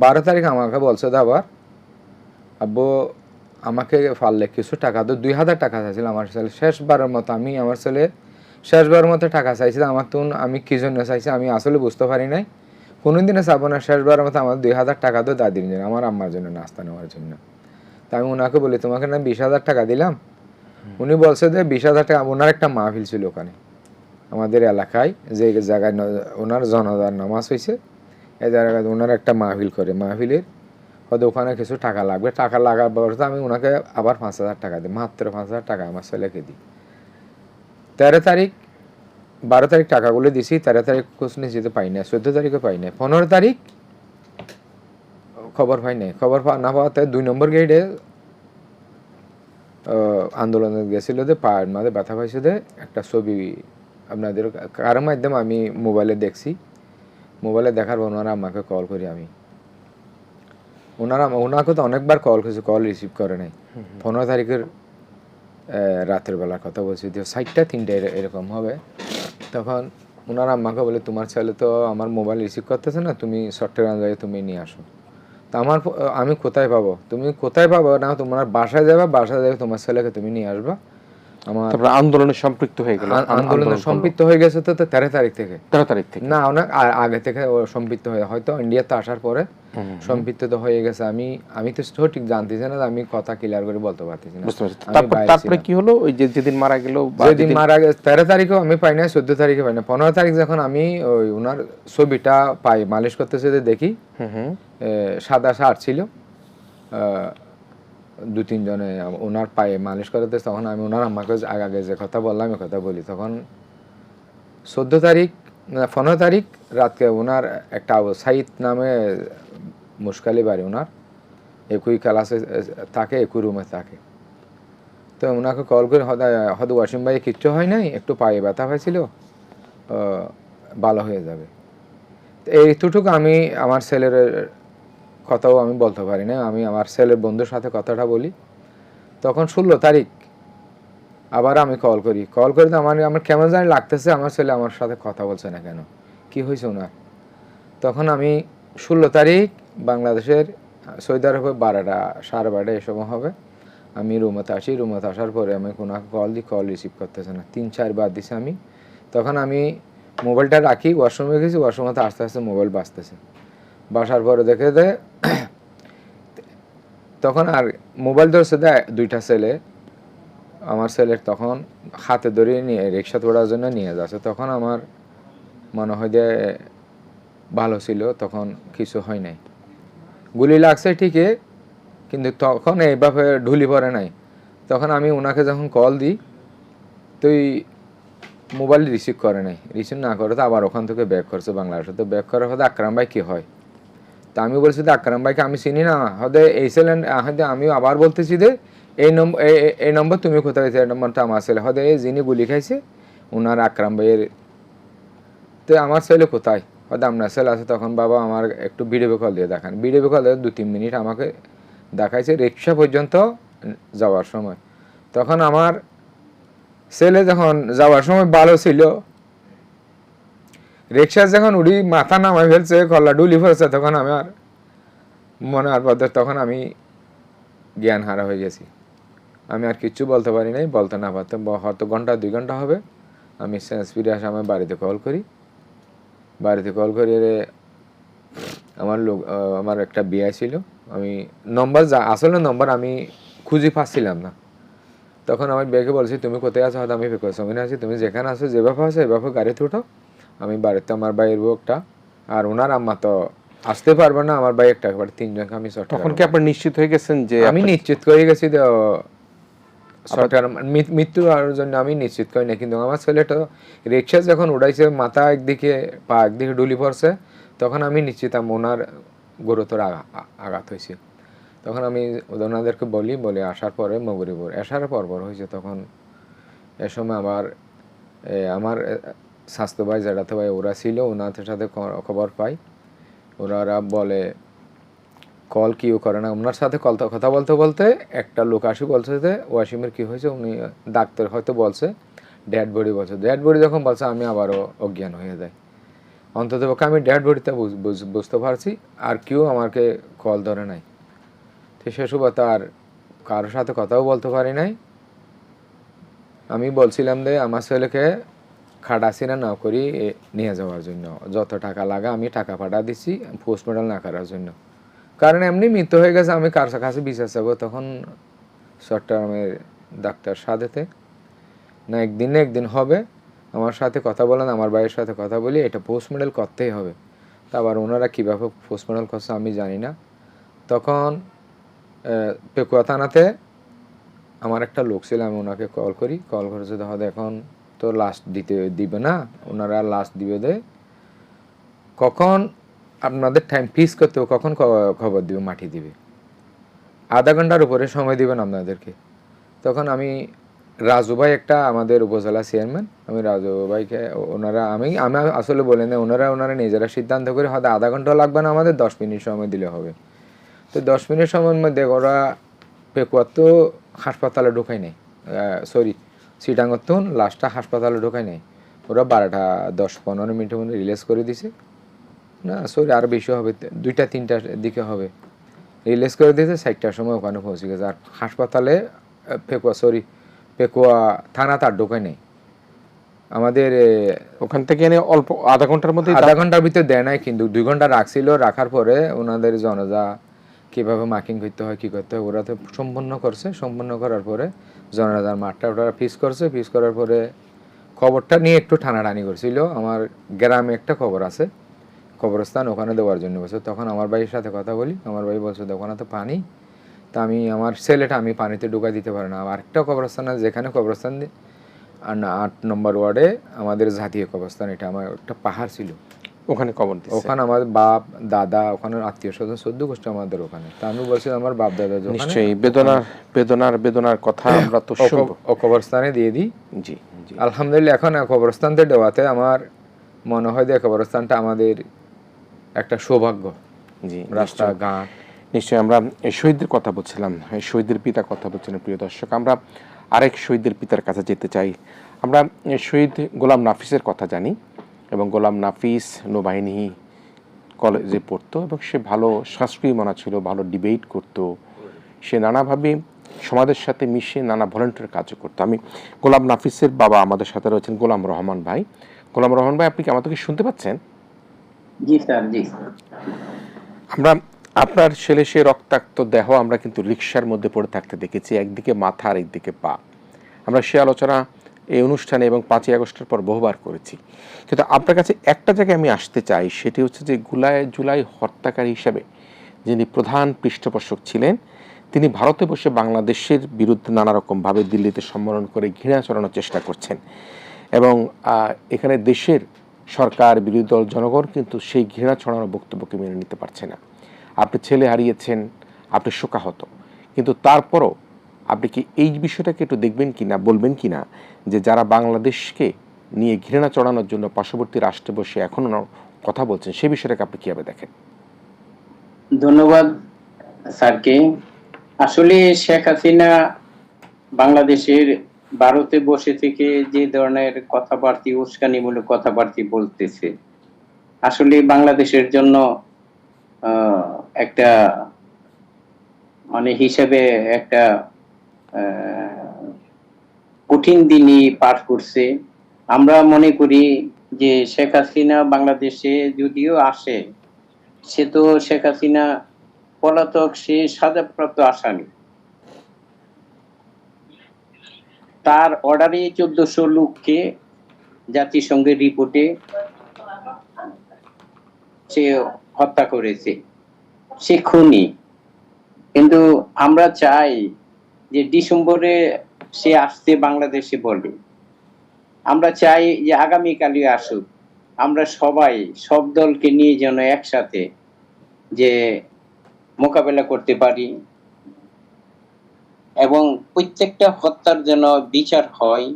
12 তারিখ আমাকে বলছে যে আবার আব্বু আমাকে পারলে কিছু টাকা তো 2000 টাকা চাইছিল আমার ছেলে শেষবারের মতো। আমি আমার ছেলে শেষবারের মতো টাকা চাইছিলাম আমার তো আমি কি জন্য চাইছি আমি আসলে বুঝতে পারি নাই, কোনোদিনে চাবো না। শেষবারের মতো আমার 2000 টাকা তো দাদির জন্য আমার আম্মার জন্য নাস্তা নেওয়ার জন্য। তা আমি ওনাকে বলি তোমাকে না 20,000 টাকা দিলাম। উনি বলছে যে 20,000 টাকা, ওনার একটা মাহফিল ছিল ওখানে আমাদের এলাকায়, যে জায়গায় ওনার জনদার নামাজ হয়েছে এই জায়গায় ওনার একটা মাহফিল করে, মাহফিলের হয়তো ওখানে কিছু টাকা লাগবে, টাকা লাগার পর আমি ওনাকে আবার 5,000 টাকা দিই, মাত্র 5,000 টাকা আমার ছেলেকে দিই। 13 তারিখ 12 তারিখ টাকাগুলো দিছি, 13 তারিখ খোঁজ নিশ্চিত পাই না, 14 তারিখে পাই না, 15 তারিখ খবর পাই নাই। খবর না পাওয়াতে 2 নম্বর গেটে আন্দোলনে গেছিল যে পায়ের মাঝে ব্যথা পাইছে যে একটা ছবি আপনাদের কারোর মাধ্যমে আমি মোবাইলে দেখছি। মোবাইলে দেখার পর ওনারা আমাকে কল করি, আমি ওনাকে তো অনেকবার কল করেছি, কল রিসিভ করে নাই। 15 তারিখের রাতের বেলার কথা বলছি, 4টা 3টা এরকম হবে। তখন ওনারা আমাকে বলে তোমার ছেলে তো আমার মোবাইল রিসিভ করতেছে না, তুমি চট্টগ্রাম যাই তুমি নিয়ে আসো। তা আমি কোথায় পাবো, তুমি কোথায় পাবো না, তোমার বাসায় যাবে, বাসায় যাবে তোমার ছেলেকে তুমি নিয়ে আসবা। আমার তারপরে আন্দোলনে সম্পৃক্ত হয়ে গেল, আন্দোলনে সম্পৃক্ত হয়ে গেছে তো 13 তারিখ থেকে। 13 তারিখ থেকে না অনেক আগে থেকে ও সম্পৃক্ত হয়ে, হয়তো ইন্ডিয়াতে আসার পরে সম্পৃক্ত তো হয়ে গেছে। আমি তো সঠিক জানতেছি না, আমি কথা ক্লিয়ার করে বলতে পারতেছি না। বুঝতে পারছি। তারপরে কি হলো, ওই যে যেদিন মারা গেল, যেদিন মারা গেছে 13 তারিখেও আমি পাই না, 14 তারিখে পাই না। 15 তারিখ যখন আমি ওই ওনার ছবিটা পাই, মালিশ করতেছে যে দেখি সাদা শার্ট ছিল, 2-3 জনে ওনার পায়ে মালিশ করতে। তখন আমি ওনার আম্মাকে আগে যে কথা বললাম এই কথা বলি। তখন 14 তারিখ 15 তারিখ রাতকে ওনার একটা আবু সাইদ নামে মুশকালি বাড়ি, ওনার একই ক্লাসে থাকে, একই রুমে থাকে। তো ওনাকে কল করে হয়তো ওয়াসিম ভাই কিচ্ছু হয় নাই, একটু পায়ে ব্যথা হয়েছিল, ভালো হয়ে যাবে। এইটুকু আমি আমার ছেলের কথাও আমি বলতে পারি না। আমি আমার ছেলের বন্ধুর সাথে কথাটা বলি। তখন 16 তারিখ আবার আমি কল করি তো আমার কেমন জানি লাগতেছে, আমার ছেলে আমার সাথে কথা বলছে না কেন, কি হয়েছে ওনার। তখন আমি 16 তারিখ বাংলাদেশের সৌদি আরবে 12টা 12:30 এই সময় হবে, আমি রুমতে আসি। রুমতে আসার পরে আমি ওনাকে কল দিই, কল রিসিভ করতেছে না, 3-4 বার দিছি আমি। তখন আমি মোবাইলটা রাখি, ওয়াশরুমে গেছি, ওয়াশরুমতে আস্তে আস্তে মোবাইল বাজতেছে। বাসার পরে দেখে দেয়, তখন আর মোবাইল ধরছে দেয় 2টা ছেলে, আমার ছেলের তখন হাতে ধরে নিয়ে রিক্সা তোড়ার জন্য নিয়ে যাচ্ছে। তখন আমার মনে হয় যে ভালো ছিল, তখন কিছু হয় নাই, গুলি লাগছে ঠিকই, কিন্তু তখন এইভাবে ঢুলি পড়ে নাই। তখন আমি ওনাকে যখন কল দিই তুই মোবাইল রিসিভ করে নাই, রিসিভ না করে তো আবার ওখান থেকে ব্যাক করছে বাংলাদেশে। তো ব্যাক করার হয়তো আকরাম ভাই কী হয়, তা আমি বলছি যে আকরাম ভাইকে আমি চিনি না, হয়তো এই ছেলেন হয়তো আমিও আবার বলতেছি যে এই নম্বর তুমি কোথায় গেছে, এই নম্বরটা আমার ছেলে, হয়তো এই যিনি গুলি খাইছে ওনার আকরাম ভাইয়ের। তো আমার ছেলে কোথায়, হয়তো আপনার ছেলে আছে। তখন বাবা আমার একটু ভিডিও কল দিয়ে দেখান, ভিডিও কল দিয়ে 2-3 মিনিট আমাকে দেখাইছে রিক্সা পর্যন্ত যাওয়ার সময়। তখন আমার ছেলে যখন যাওয়ার সময় ভালো ছিল, রিক্সা যখন উড়ি মাথা নামাই ফেলছে, কল্লা ডুলি ফেলছে, তখন আমার মনে আর পথে তখন আমি জ্ঞান হারা হয়ে গেছি। আমি আর কিচ্ছু বলতে পারি নাই, বলতে না পারতাম। হয়তো 1-2 ঘন্টা হবে আমি সেন্স ফিরে আসে আমার বাড়িতে কল করি। আমার একটা বিয়ে ছিল, আমি আসলে নম্বর আমি খুঁজে পাচ্ছিলাম না। তখন আমার বিয়েকে বলছি তুমি কোথায় আছো, হয়তো আমি ফেকোসমিনে আছি, তুমি যেখানে আছো যেভাবে আছো এভাবে গাড়িতে উঠো, আমি বাড়িতে আমার ভাইয়ের বউটা আর ওনার আম্মা তো আসতে পারবে না, আমার ভাই একটা 3 জনকে আমি তখন কি আপনি নিশ্চিত হয়ে গেছেন যে আমি নিশ্চিত করে গেছি যে মৃত্যু আর জন্য আমি নিশ্চিত করি না। কিন্তু আমার ছেলেটা রিক্সা যখন উড়াইছে, মাথা একদিকে পা একদিকে ডুলি পড়ছে, তখন আমি নিশ্চিত ওনার গুরুতর আঘাত হয়েছে। তখন আমি ওনাদেরকে বলি আসার পরে মগরিবর আসার পর হয়েছে। তখন এ সময় আমার স্বাস্থ্য ভাই জেঠাতো ভাই ওরা ছিল, ওনাদের সাথে খবর পাই। ওরা বলে কল কিও করে না, ওনার সাথে কথা বলতে বলতে একটা লোক আসি বলছে যে ওয়াসিমের কী হয়েছে, উনি ডাক্তার হয়তো বলছে ডেড বডি বলছে। ডেড বডি যখন বলছে আমি আবারও অজ্ঞান হয়ে যাই। অন্ততপক্ষে আমি ডেড বডিতে বুঝতে পারছি, আর কেউ আমাকে কল ধরে নাই। তো সে সুবাদে আর কারোর সাথে কথাও বলতে পারি নাই। আমি বলছিলাম যে আমার ছেলেকে খাটাছিনা না করি নিয়ে যাওয়ার জন্য, যত টাকা লাগে আমি টাকা পাঠা দিচ্ছি পোস্টমর্টম না করার জন্য, কারণ এমনি মৃত্যু হয়ে গেছে, আমি কার কাছে বিচার চাবো। তখন চট্টগ্রামের ডাক্তার সাথেতে না একদিন হবে, আমার সাথে কথা বলেন, আমার ভাইয়ের সাথে কথা বলি, এটা পোস্টমর্টম করতেই হবে। তা আবার ওনারা কীভাবে পোস্টমর্টম করছে আমি জানি না। তখন পেকুয়া থানাতে আমার একটা লোক ছিল, আমি ওনাকে কল করেছে, দেখা এখন তো লাস্ট দিবে না, ওনারা লাস্ট দিবে দে, কখন আপনাদের টাইম ফিক্স করতে হবে, কখন খবর দিবে, মাটি দিবে, আধা ঘন্টার উপরে সময় দিবেন আপনাদেরকে। তখন আমি রাজু ভাই, একটা আমাদের উপজেলা চেয়ারম্যান, আমি রাজু ভাইকে ওনারা আমি আসলে বলে না, ওনারা নিজেরা সিদ্ধান্ত করে হয়তো আধা ঘন্টা লাগবে না, আমাদের 10 মিনিট সময় দিলে হবে। তো 10 মিনিট সময়ের মধ্যে ওরা পেকুয়ার তো হাসপাতালে ঢোকাই নাই, সিটাঙ্গর তো লাস্টটা হাসপাতালে ঢোকাই নাই, ওরা 12টা 10-15 মিনিটের মধ্যে রিলিজ করে দিছে, না আরও বেশি হবে, 2টা-3টার দিকে হবে, রিলিজ করে দিয়েছে, 4টার সময় ওখানে পৌঁছে গেছে। আর হাসপাতালে পেকুয়া থানা তার ঢোকাই নেই, আমাদের ওখান থেকে এনে অল্প আধা ঘন্টার মধ্যে, আধা ঘন্টার ভিতরে দেয় নাই, কিন্তু 2 ঘন্টা রাখছিল, রাখার পরে ওনাদের জনজা কীভাবে মার্কিং করতে হয় কী করতে হয় ওরা তো সম্পন্ন করছে, সম্পন্ন করার পরে জনজার মাঠটা ওরা ফিস করার পরে খবরটা নিয়ে একটু টানাটানি করছিল। আমার গ্রামে একটা খবর আছে, কবরস্থান, ওখানে দেওয়ার জন্য বলছে। তখন আমার ভাইয়ের সাথে কথা বলি, আমার ভাই বলছে ওখানে তো পানি, তা আমার ছেলেটা আমি পানিতে ঢুকাই দিতে পারি না। আর একটা কবরস্থান আছে, যেখানে কবরস্থান 8 নম্বর ওয়ার্ডে আমাদের জাতীয় কবরস্থান, এটা আমার একটা পাহাড় ছিল, ওখানে কবর দিছে, ওখানে আমার বাপ দাদা, ওখানে আত্মীয় স্বজন 14 গোষ্ঠী আমাদের ওখানে। তা আমি বলছি আমার বাপ দাদা নিশ্চয়ই বেদনার কথা আমরা তো শুনবো, ও কবরস্থানে দিয়ে দিই। জি জি, আলহামদুলিল্লাহ এখন কবরস্থানতে দেওয়াতে আমার মনে হয় যে কবরস্থানটা আমাদের একটা সৌভাগ্য। জি, রাস্তাঘাট, নিশ্চয়ই। আমরা শহীদদের কথা বলছিলাম, শহীদদের পিতা কথা বলছিলেন। প্রিয় দর্শক, আমরা আরেক শহীদের পিতার কাছে যেতে চাই। আমরা শহীদ গোলাম নাফিসের কথা জানি, এবং গোলাম নাফিস নৌবাহিনী কলেজে পড়তো, এবং সে ভালো সংস্কৃতি মনা ছিল, ভালো ডিবেট করতো, সে নানাভাবে সমাজের সাথে মিশে নানা ভলেন্টিয়ার কাজও করতো। আমি গোলাম নাফিসের বাবা আমাদের সাথে রয়েছেন গোলাম রহমান ভাই। গোলাম রহমান ভাই, আপনি কি আমাদেরকে শুনতে পাচ্ছেন? জি স্যার, জি। আমরা আপনার ছেলে সে রক্তাক্ত দেহ আমরা কিন্তু রিকশার মধ্যে পড়ে থাকতে দেখেছি, একদিকে মাথা আর একদিকে পা। আমরা সে আলোচনা এই অনুষ্ঠানে এবং 5ই আগস্টের পর বহুবার করেছি। কিন্তু আপনার কাছে একটা জায়গায় আমি আসতে চাই, সেটি হচ্ছে যে জুলাই হত্যাকারী হিসাবে যিনি প্রধান পৃষ্ঠপোষক ছিলেন, তিনি ভারতে বসে বাংলাদেশের বিরুদ্ধে নানা রকমভাবে দিল্লিতে সম্মেলন করে ঘৃণা ছড়ানোর চেষ্টা করছেন, এবং এখানে দেশের সরকার, বিরোধী দল, জনগণ কিন্তু সেই ঘৃণা ছড়ানোর বক্তব্যকে মেনে নিতে পারছে না। আপনি ছেলে হারিয়েছেন, আপনি শোকাহত, কিন্তু তারপরও আপনি কি এই বিষয়টাকে একটু দেখবেন কি না, বলবেন কি না, যে যারা বাংলাদেশকে নিয়ে ঘৃণা চড়ানোর জন্য পার্শ্ববর্তী রাষ্ট্রে বসে এখনও কথা বলছেন, সেই বিষয়টাকে আপনি কীভাবে দেখেন? ধন্যবাদ স্যারকে। আসলে শেখ হাসিনা বাংলাদেশের ভারতে বসে থেকে যে ধরনের কথাবার্তা, উস্কানিমূলক কথাবার্তা বলতেছে, আসলে বাংলাদেশের জন্য একটা মানে হিসেবে একটা কঠিন দিনই পার করছে। আমরা মনে করি যে শেখ হাসিনা বাংলাদেশে যদিও আসে, সে তো শেখ হাসিনা পলাতক, সে সাজাপ্রাপ্ত আসামি। তার অর্ডারে 1400 লোককে জাতিসংঘের রিপোর্টে সে হত্যা করেছে, সে খুনি। কিন্তু আমরা চাই যে ডিসেম্বরে সে আসতে বাংলাদেশে বলে, আমরা চাই যে আগামীকালই আসুক, আমরা সবাই সব দলকে নিয়ে যেন একসাথে যে মোকাবেলা করতে পারি, এবং প্রত্যেকটা হত্যার যেন বিচার হয়।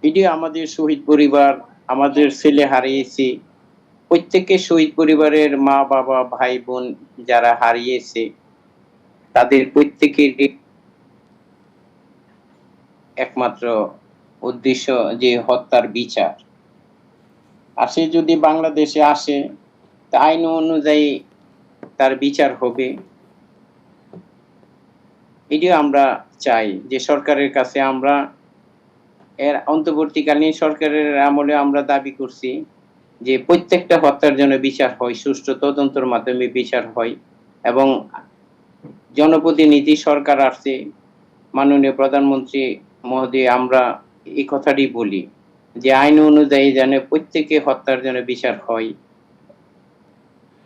ভিডিও আমাদের শহীদ পরিবার, আমাদের ছেলে হারিয়েছি, প্রত্যেকের শহীদ পরিবারের মা বাবা ভাই বোন যারা হারিয়েছে, তাদের প্রত্যেকের একমাত্র উদ্দেশ্য যে হত্যার বিচার। আর সে যদি বাংলাদেশে আসে তা আইন অনুযায়ী তার বিচার হবে। এটিও আমরা চাই যে সরকারের কাছে আমরা এর অন্তর্বর্তীকালীন সরকারের আমলে আমরা দাবি করছি যে প্রত্যেকটা হত্যার জন্য বিচার হয়, সুষ্ঠু তদন্তের মাধ্যমে বিচার হয় এবং জনপ্রতিনিধি সরকার আসছে, মাননীয় প্রধানমন্ত্রী মহোদয়, আমরা এই কথাটি বলি যে আইন অনুযায়ী যেন প্রত্যেকে হত্যার জন্য বিচার হয়।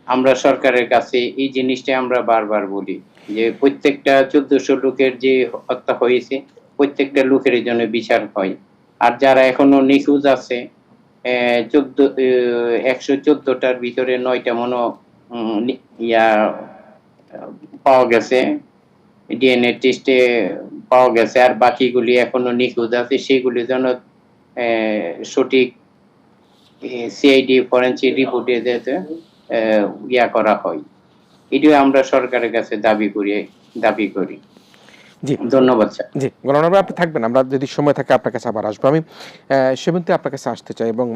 আমরা সরকারের কাছে এই জিনিসটা আমরা বারবার বলি যে প্রত্যেকটা 1400 লোকের যে হত্যা হয়েছে প্রত্যেকটা লোকের জন্য বিচার হয়। আর যারা এখনো নিখোঁজ আছে 114টার ভিতরে 9টা পাওয়া গেছে, ডিএনএ টেস্টে পাওয়া গেছে, আর বাকিগুলি এখনো নিখোঁজ আছে, সেগুলি যেন সঠিক সিআইডি ফরেনসিক রিপোর্টে যেতে করা হয়। এটিও আমরা সরকারের কাছে দাবি করি। জি ধন্যবাদ স্যার। জি, গোলাম রব্বানী আপনি থাকবেন, আমরা যদি সময় থাকে আপনার কাছে আবার আসবো। আমি সেমন্তে আপনার কাছে আসতে চাই এবং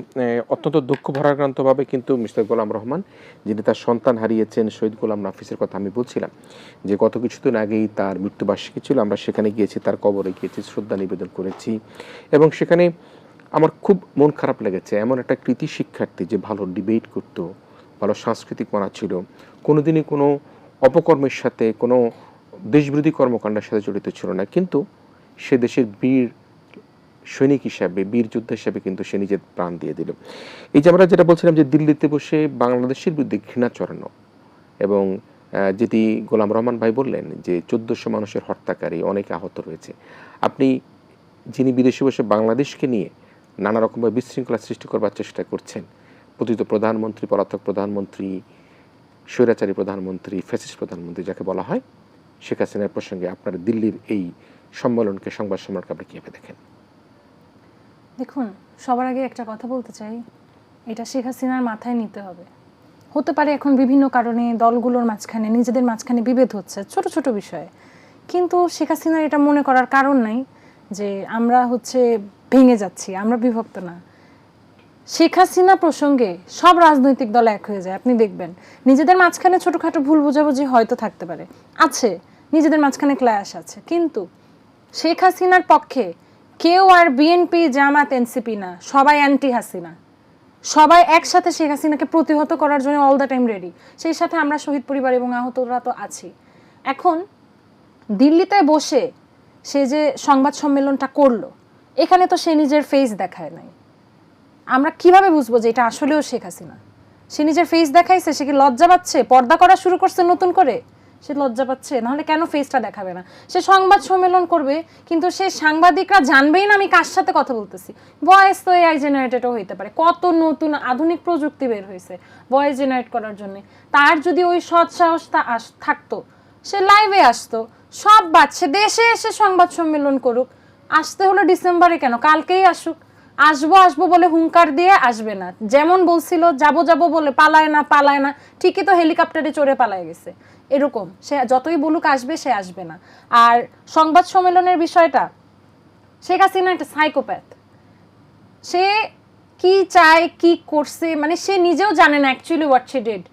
অত্যন্ত দুঃখ ভারাক্রান্তভাবে কিন্তু মিস্টার গোলাম রহমান, যিনি তার সন্তান হারিয়েছেন, শহীদ গোলাম নাফিসের কথা আমি বলছিলাম যে গত কিছুদিন আগেই তার মৃত্যুবার্ষিকী ছিল, আমরা সেখানে গিয়েছি, তার কবরে গিয়েছি, শ্রদ্ধা নিবেদন করেছি এবং সেখানে আমার খুব মন খারাপ লেগেছে। এমন একটা কৃতি শিক্ষার্থী যে ভালো ডিবেট করত, ভালো সাংস্কৃতিক মনা ছিল, কোনোদিনই কোনো অপকর্মের সাথে, কোনো দেশবিরোধী কর্মকাণ্ডের সাথে জড়িত ছিল না, কিন্তু সে দেশের বীর সৈনিক হিসাবে, বীর যোদ্ধা হিসাবে কিন্তু সে নিজের প্রাণ দিয়ে দিল। এই যে আমরা যেটা বলছিলাম যে দিল্লিতে বসে বাংলাদেশের বিরুদ্ধে ঘৃণা চড়ানো এবং যেটি গোলাম রহমান ভাই বললেন যে 1400 মানুষের হত্যাকারী, অনেকে আহত রয়েছে। আপনি যিনি বিদেশে বসে বাংলাদেশকে নিয়ে নানা রকমের বিশৃঙ্খলা সৃষ্টি করবার চেষ্টা করছেন, পতিত প্রধানমন্ত্রী, পলাতক প্রধানমন্ত্রী, স্বৈরাচারী প্রধানমন্ত্রী, ফ্যাসিস্ট প্রধানমন্ত্রী যাকে বলা হয়, শেখ হাসিনার প্রসঙ্গে আপনার দিল্লির এই সম্মেলনকে, সংবাদ সম্মেলনকে আপনি কীভাবে দেখেন? দেখুন, সবার আগে একটা কথা বলতে চাই, এটা শেখ হাসিনার মাথায় নিতে হবে। হতে পারে এখন বিভিন্ন কারণে দলগুলোর মাঝখানে, নিজেদের মাঝখানে বিভেদ হচ্ছে ছোট ছোট বিষয়ে, কিন্তু শেখ হাসিনার এটা মনে করার কারণ নাই যে আমরা ভেঙে যাচ্ছি, আমরা বিভক্ত না। শেখ হাসিনা প্রসঙ্গে সব রাজনৈতিক দল এক হয়ে যায়। আপনি দেখবেন নিজেদের মাঝখানে ছোটখাটো ভুল বোঝাবুঝি হয়তো থাকতে পারে, আছে, নিজেদের মাঝখানে ক্ল্যাশ আছে, কিন্তু শেখ হাসিনার পক্ষে কেউ আর বিএনপি, জামাত, এনসিপি না, সবাই অ্যান্টি হাসিনা, সবাই একসাথে শেখ হাসিনাকে প্রতিহত করার জন্য অল দ্য টাইম রেডি। সেই সাথে আমরা শহীদ পরিবার এবং আহতরা তো আছি। এখন দিল্লিতে বসে সে যে সংবাদ সম্মেলনটা করলো, এখানে তো সে নিজের ফেস দেখায় নাই। আমরা কিভাবে বুঝবো যে এটা আসলেও শেখ হাসিনা? সে নিজের ফেস দেখাইছে, সে কি লজ্জা পাচ্ছে? পর্দা করা শুরু করছে নতুন করে, সে লজ্জা পাচ্ছে, নাহলে কেন ফেসটা দেখাবে না? সে সংবাদ সম্মেলন করবে, কিন্তু সে সাংবাদিকরা জানবেই না আমি কার সাথে কথা বলতেছি। ভয়েস তো এআই জেনারেটেডও হইতে পারে, কত নতুন আধুনিক প্রযুক্তি বের হয়েছে ভয়েস জেনারেট করার জন্য। তার যদি ওই সৎ সাহসটা থাকতো, সে লাইভে আসতো, সব বাচ্চা দেশে এসে সংবাদ সম্মেলন করুক। আসতে হলো ডিসেম্বরে, কেন কালকেই আসুক। আসবো বলে হুঙ্কার দিয়ে আসবে না, যেমন বলছিল যাবো বলে পালায় না, ঠিকই তো হেলিকপ্টারে চড়ে পালায় গেছে। এরকম সে যতই বলুক আসবে, সে আসবে না। আর সংবাদ সম্মেলনের বিষয়টা, শেখ হাসিনা একটা সাইকোপ্যাথ। সে কি চায়, কি করছে, মানে সে নিজেও জানে না অ্যাকচুয়ালি হোয়াট শি ডিড।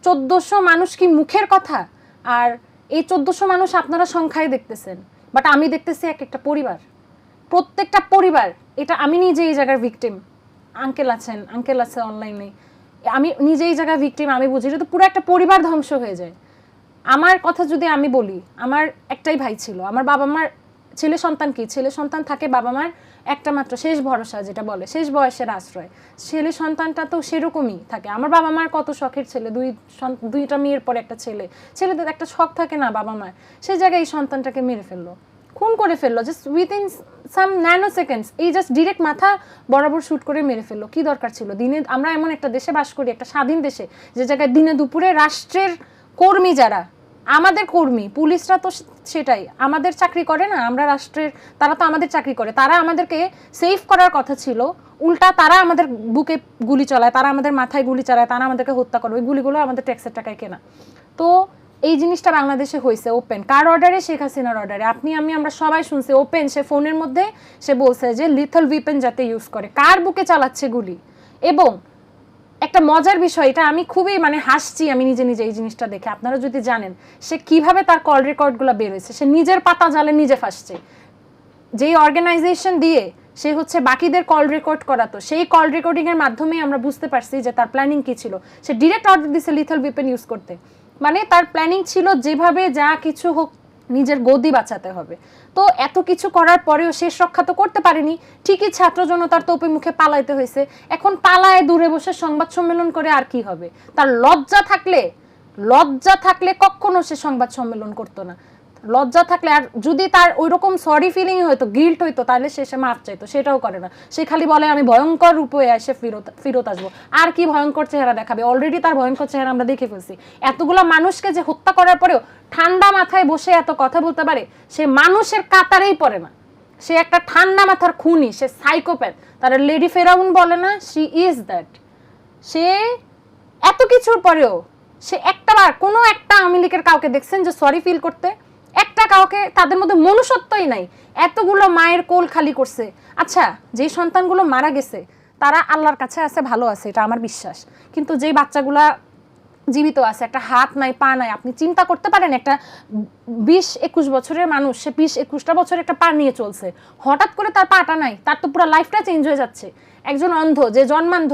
1400 মানুষ কি মুখের কথা? আর এই 1400 মানুষ আপনারা সংখ্যায় দেখতেছেন, বাট আমি দেখতেছি এক একটা পরিবার, প্রত্যেকটা পরিবার। এটা আমি নিজে এই জায়গার ভিকটিম। আঙ্কেল আছে অনলাইনে, আমি নিজে এই জায়গায় ভিকটিম। আমি বুঝি যদি পুরো একটা পরিবার ধ্বংস হয়ে যায়। আমার কথা যদি আমি বলি, আমার একটাই ভাই ছিল, আমার বাবা মার ছেলে সন্তান থাকে, বাবা মার একটা মাত্র শেষ ভরসা, যেটা বলে শেষ বয়সের আশ্রয়। ছেলে সন্তানটা তো সেরকমই থাকে। আমার বাবা মার কত শখের ছেলে, দুইটা মেয়ের পর একটা ছেলেদের একটা শখ থাকে না বাবা মার, সেই জায়গায় এই সন্তানটাকে মেরে ফেললো, খুন করে ফেললো, জাস্ট উইথিন সাম ন্যানো সেকেন্ডস। এই জাস্ট ডিরেক্ট মাথা বরাবর শুট করে মেরে ফেললো। কি দরকার ছিল? দিনে আমরা এমন একটা দেশে বাস করি, একটা স্বাধীন দেশে, যে জায়গায় দিনে দুপুরে রাষ্ট্রের কর্মী যারা, আমাদের কর্মী, পুলিশরা তো সেটাই, আমাদের চাকরি করে না, আমরা রাষ্ট্রের, তারা তো আমাদের চাকরি করে। তারা আমাদেরকে সেফ করার কথা ছিল, উল্টা তারা আমাদের বুকে গুলি চালায়, তারা আমাদের মাথায় গুলি চালায়, তারা আমাদেরকে হত্যা করে। ওই গুলিগুলো আমাদের ট্যাক্সের টাকায় কেনা। তো এই জিনিসটা বাংলাদেশে হয়েছে ওপেন। কার অর্ডারে? শেখ হাসিনার অর্ডারে। আমরা সবাই শুনছি ওপেন। সে ফোনের মধ্যে সে বলছে যে লিথল উইপেন যাতে ইউজ করে। কার বুকে চালাচ্ছে গুলি? এবং একটা মজার বিষয়, এটা আমি খুবই মানে হাসছি আমি নিজে নিজে এই জিনিসটা দেখে। আপনারা যদি জানেন সে কিভাবে তার কল রেকর্ডগুলো বের হয়েছে, সে নিজের পাতা জালে নিজে ফাঁসছে। যেই অর্গানাইজেশন দিয়ে সে হচ্ছে বাকিদের কল রেকর্ড করাতো, সেই কল রেকর্ডিং এর মাধ্যমে আমরা বুঝতে পারছি যে তার প্ল্যানিং কি ছিল। সে ডিরেক্ট অর্ডার দিছে লিথল ওয়েপন ইউজ করতে, মানে তার প্ল্যানিং ছিল যেভাবে যা কিছু হোক নিজের গদি বাঁচাতে হবে। তো এত কিছু করার পরেও শেষ রক্ষা তো করতে পারেনি, ঠিকই ছাত্র জনতার তোপে মুখে পালাইতে হয়েছে। এখন পালায় দূরে বসে সংবাদ সম্মেলন করে আর কি হবে? তার লজ্জা থাকলে কখনো সে সংবাদ সম্মেলন করতো না। লজ্জা থাকলে, আর যদি তার ওইরকম সরি ফিলিং হইতো, গিল্ট হইতো, তাহলে সে মাফ চাইতো, সেটাও করে না। সে খালি বলে আমি ভয়ঙ্কর রূপে এসে ফিরত আসবো। আর কি ভয়ঙ্কর চেহারা দেখাবে? অলরেডি তার ভয়ঙ্কর চেহারা আমরা দেখে ফেলছি। এতগুলা মানুষকে যে হত্যা করার পরেও ঠান্ডা মাথায় বসে এত কথা বলতে পারে, সে মানুষের কাতারেই পড়ে না। সে একটা ঠান্ডা মাথার খুনি, সে সাইকোপ্যাথ। তারা লেডি ফেরাউন বলে না, শি ইজ দ্যাট। সে এত কিছুর পরেও সে একটাবার কোনো একটা আওয়ামী লীগের কাউকে দেখছেন যে সরি ফিল করতে? একটা কাউকে, তাদের মধ্যে মনুষ্যত্বই নাই। এতগুলো মায়ের কোল খালি করছে। আচ্ছা, যে সন্তানগুলো মারা গেছে তারা আল্লাহর কাছে আছে, ভালো আছে, এটা আমার বিশ্বাস। কিন্তু যেই বাচ্চাগুলা জীবিত আছে, একটা হাত নাই, পা নাই, আপনি চিন্তা করতে পারেন একটা 20-21 বছরের মানুষ, সে 20-21টা বছর একটা পা নিয়ে চলছে, হঠাৎ করে তার পাটা নাই, তার তো পুরো লাইফটা চেঞ্জ হয়ে যাচ্ছে। একজন অন্ধ, যে জন্মান্ধ,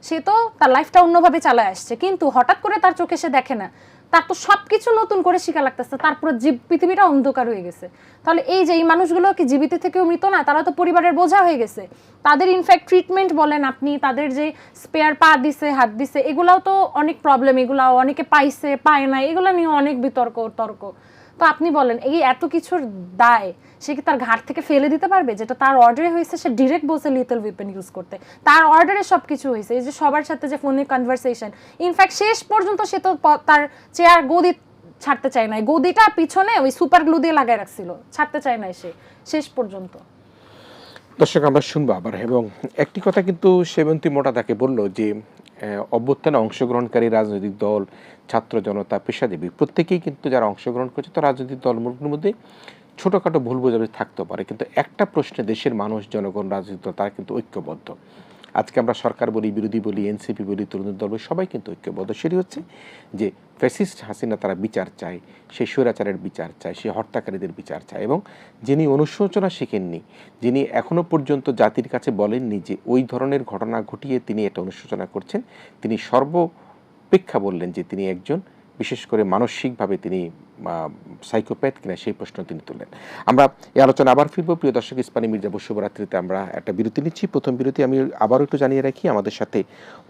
সে তো তার লাইফটা অন্যভাবে চালায় আসছে, কিন্তু হঠাৎ করে তার চোখে সে দেখে না, তার তো সবকিছু নতুন করে শিখা লাগতেছে, তার পুরো পৃথিবীটা অন্ধকার হয়ে গেছে। তাহলে এই যে এই মানুষগুলো কি জীবিত থেকেও মৃত না? তারা তো পরিবারের বোঝা হয়ে গেছে। তাদের ইনফ্যাক্ট ট্রিটমেন্ট বলেন আপনি, তাদের যে স্পেয়ার পা দিছে, হাত দিছে, এগুলাও তো অনেক প্রবলেম, এগুলাও অনেকে পাইছে, পায় না, এগুলো নিয়ে অনেক তর্ক। তো আপনি বলেন, এই এত কিছুর দায় সে কি তার ঘাট থেকে ফেলে দিতে পারবে? যেটা তার অর্ডারে হয়েছে, সে ডিরেক্ট বলছে লিথল ওয়েপন ইউজ করতে, তার অর্ডারে সবকিছু হয়েছে। এই যে সবার সাথে যে ফোনে কনভারসেশন, ইনফ্যাক্ট শেষ পর্যন্ত সে তো তার চেয়ার গদি ছাড়তে চায় না, গদিটা পিছনে ওই সুপার গ্লু দিয়ে লাগায় রাখছিল, ছাড়তে চায় না সে শেষ পর্যন্ত। দর্শক, আমরা শুনবো আবার। এবং একটি কথা কিন্তু সেবন্তী মোটা তাকে বলল যে অভ্যুত্থানে অংশগ্রহণকারী রাজনৈতিক দল, ছাত্র জনতা, পেশাজীবী প্রত্যেকেই কিন্তু যারা অংশগ্রহণ করছে, তো রাজনৈতিক দলগুলোর মধ্যে ছোটোখাটো ভুল বোঝাবুঝি থাকতে পারে, কিন্তু একটা প্রশ্নে দেশের মানুষ, জনগণ, রাজনৈতিক দল তারা কিন্তু ঐক্যবদ্ধ। আজকে আমরা সরকার বলি, বিরোধী বলি, এনসিপি বলি, তরুণ দল বলি, সবাই কিন্তু ঐক্যবদ্ধ। সেটি হচ্ছে যে ফ্যাসিস্ট হাসিনা তারা বিচার চায়, সেই স্বৈরাচারের বিচার চায়, সেই হত্যাকারীদের বিচার চায়। এবং যিনি অনুশোচনা শিখেননি, যিনি এখনও পর্যন্ত জাতির কাছে বলেননি যে ওই ধরনের ঘটনা ঘটিয়ে তিনি এটা অনুশোচনা করছেন, তিনি সর্বাপেক্ষা বললেন যে তিনি একজন বিশেষ করে মানসিকভাবে তিনি সাইকোপ্যাথ কিনা, সেই প্রশ্ন তিনি তুললেন। আমরা এই আলোচনা আবার ফিরবো। প্রিয় দর্শক, ইস্পানি মির্জাপুর শুভরাত্রিতে আমরা একটা বিরতি নিচ্ছি। প্রথম বিরতি আমি আবারও একটু জানিয়ে রাখি, আমাদের সাথে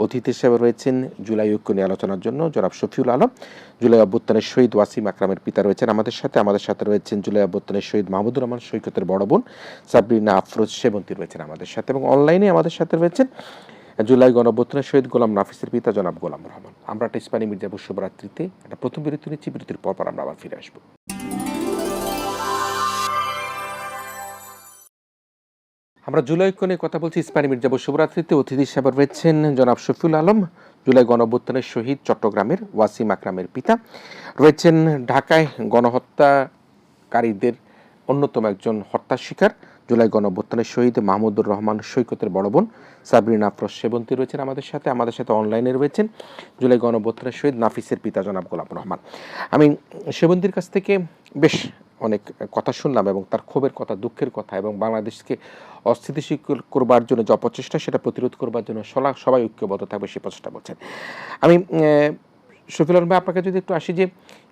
অতিথি হিসেবে রয়েছেন জুলাই ঐক্য নিয়ে আলোচনার জন্য জনাব শফিউল আলম, জুলাই অভ্যুত্থানের শহীদ ওয়াসিম আকরামের পিতা রয়েছেন আমাদের সাথে রয়েছেন জুলাই অভ্যুত্থানের শহীদ মাহমুদুর রহমান সৈকতের বড় বোন সাবরিনা আফরোজ সেবন্তী রয়েছেন আমাদের সাথে, এবং অনলাইনে আমাদের সাথে রয়েছেন জুলাই গণঅভ্যুত্থানের শহীদ গোলাম নাফিসের পিতা জনাব গোলাম রহমান। আমরা একটা ইস্পানি মির্জাপুর শুভরাত্রিতে একটা প্রথম বিরতি নিচ্ছি। বিরতির পর আমরা আবার ফিরে আসবো। আমরা জুলাই ঐক্য নিয়ে কথা বলছি ইস্পানি মির্জাপুর শুভরাত্রিতে। অতিথি হিসেবে রয়েছেন জনাব শফিউল আলম, জুলাই গণঅভ্যুত্থানের শহীদ চট্টগ্রামের ওয়াসিম আকরামের পিতা, রয়েছেন ঢাকায় গণহত্যাকারীদের অন্যতম একজন হত্যার শিকার জুলাই গণঅভ্যুত্থানের শহীদ মাহমুদুর রহমান সৈকতের বড় বোন সাবরিনা আফরোজ সেবন্তী রয়েছেন আমাদের সাথে অনলাইনে রয়েছেন জুলাই গণঅভ্যুত্থানের শহীদ নাফিসের পিতা জনাব গোলাম রহমান। আমি সেবন্তীর কাছ থেকে বেশ অনেক কথা শুনলাম, এবং তার ক্ষোভের কথা, দুঃখের কথা, এবং বাংলাদেশকে অস্থিতিশীল করবার জন্য যে অপচেষ্টা, সেটা প্রতিরোধ করবার জন্য সবাই ঐক্যবদ্ধ থাকবে, সে প্রচেষ্টা বলছেন। আমি শফিউল আলম ভাই, আপনাকে যদি একটু আসি যে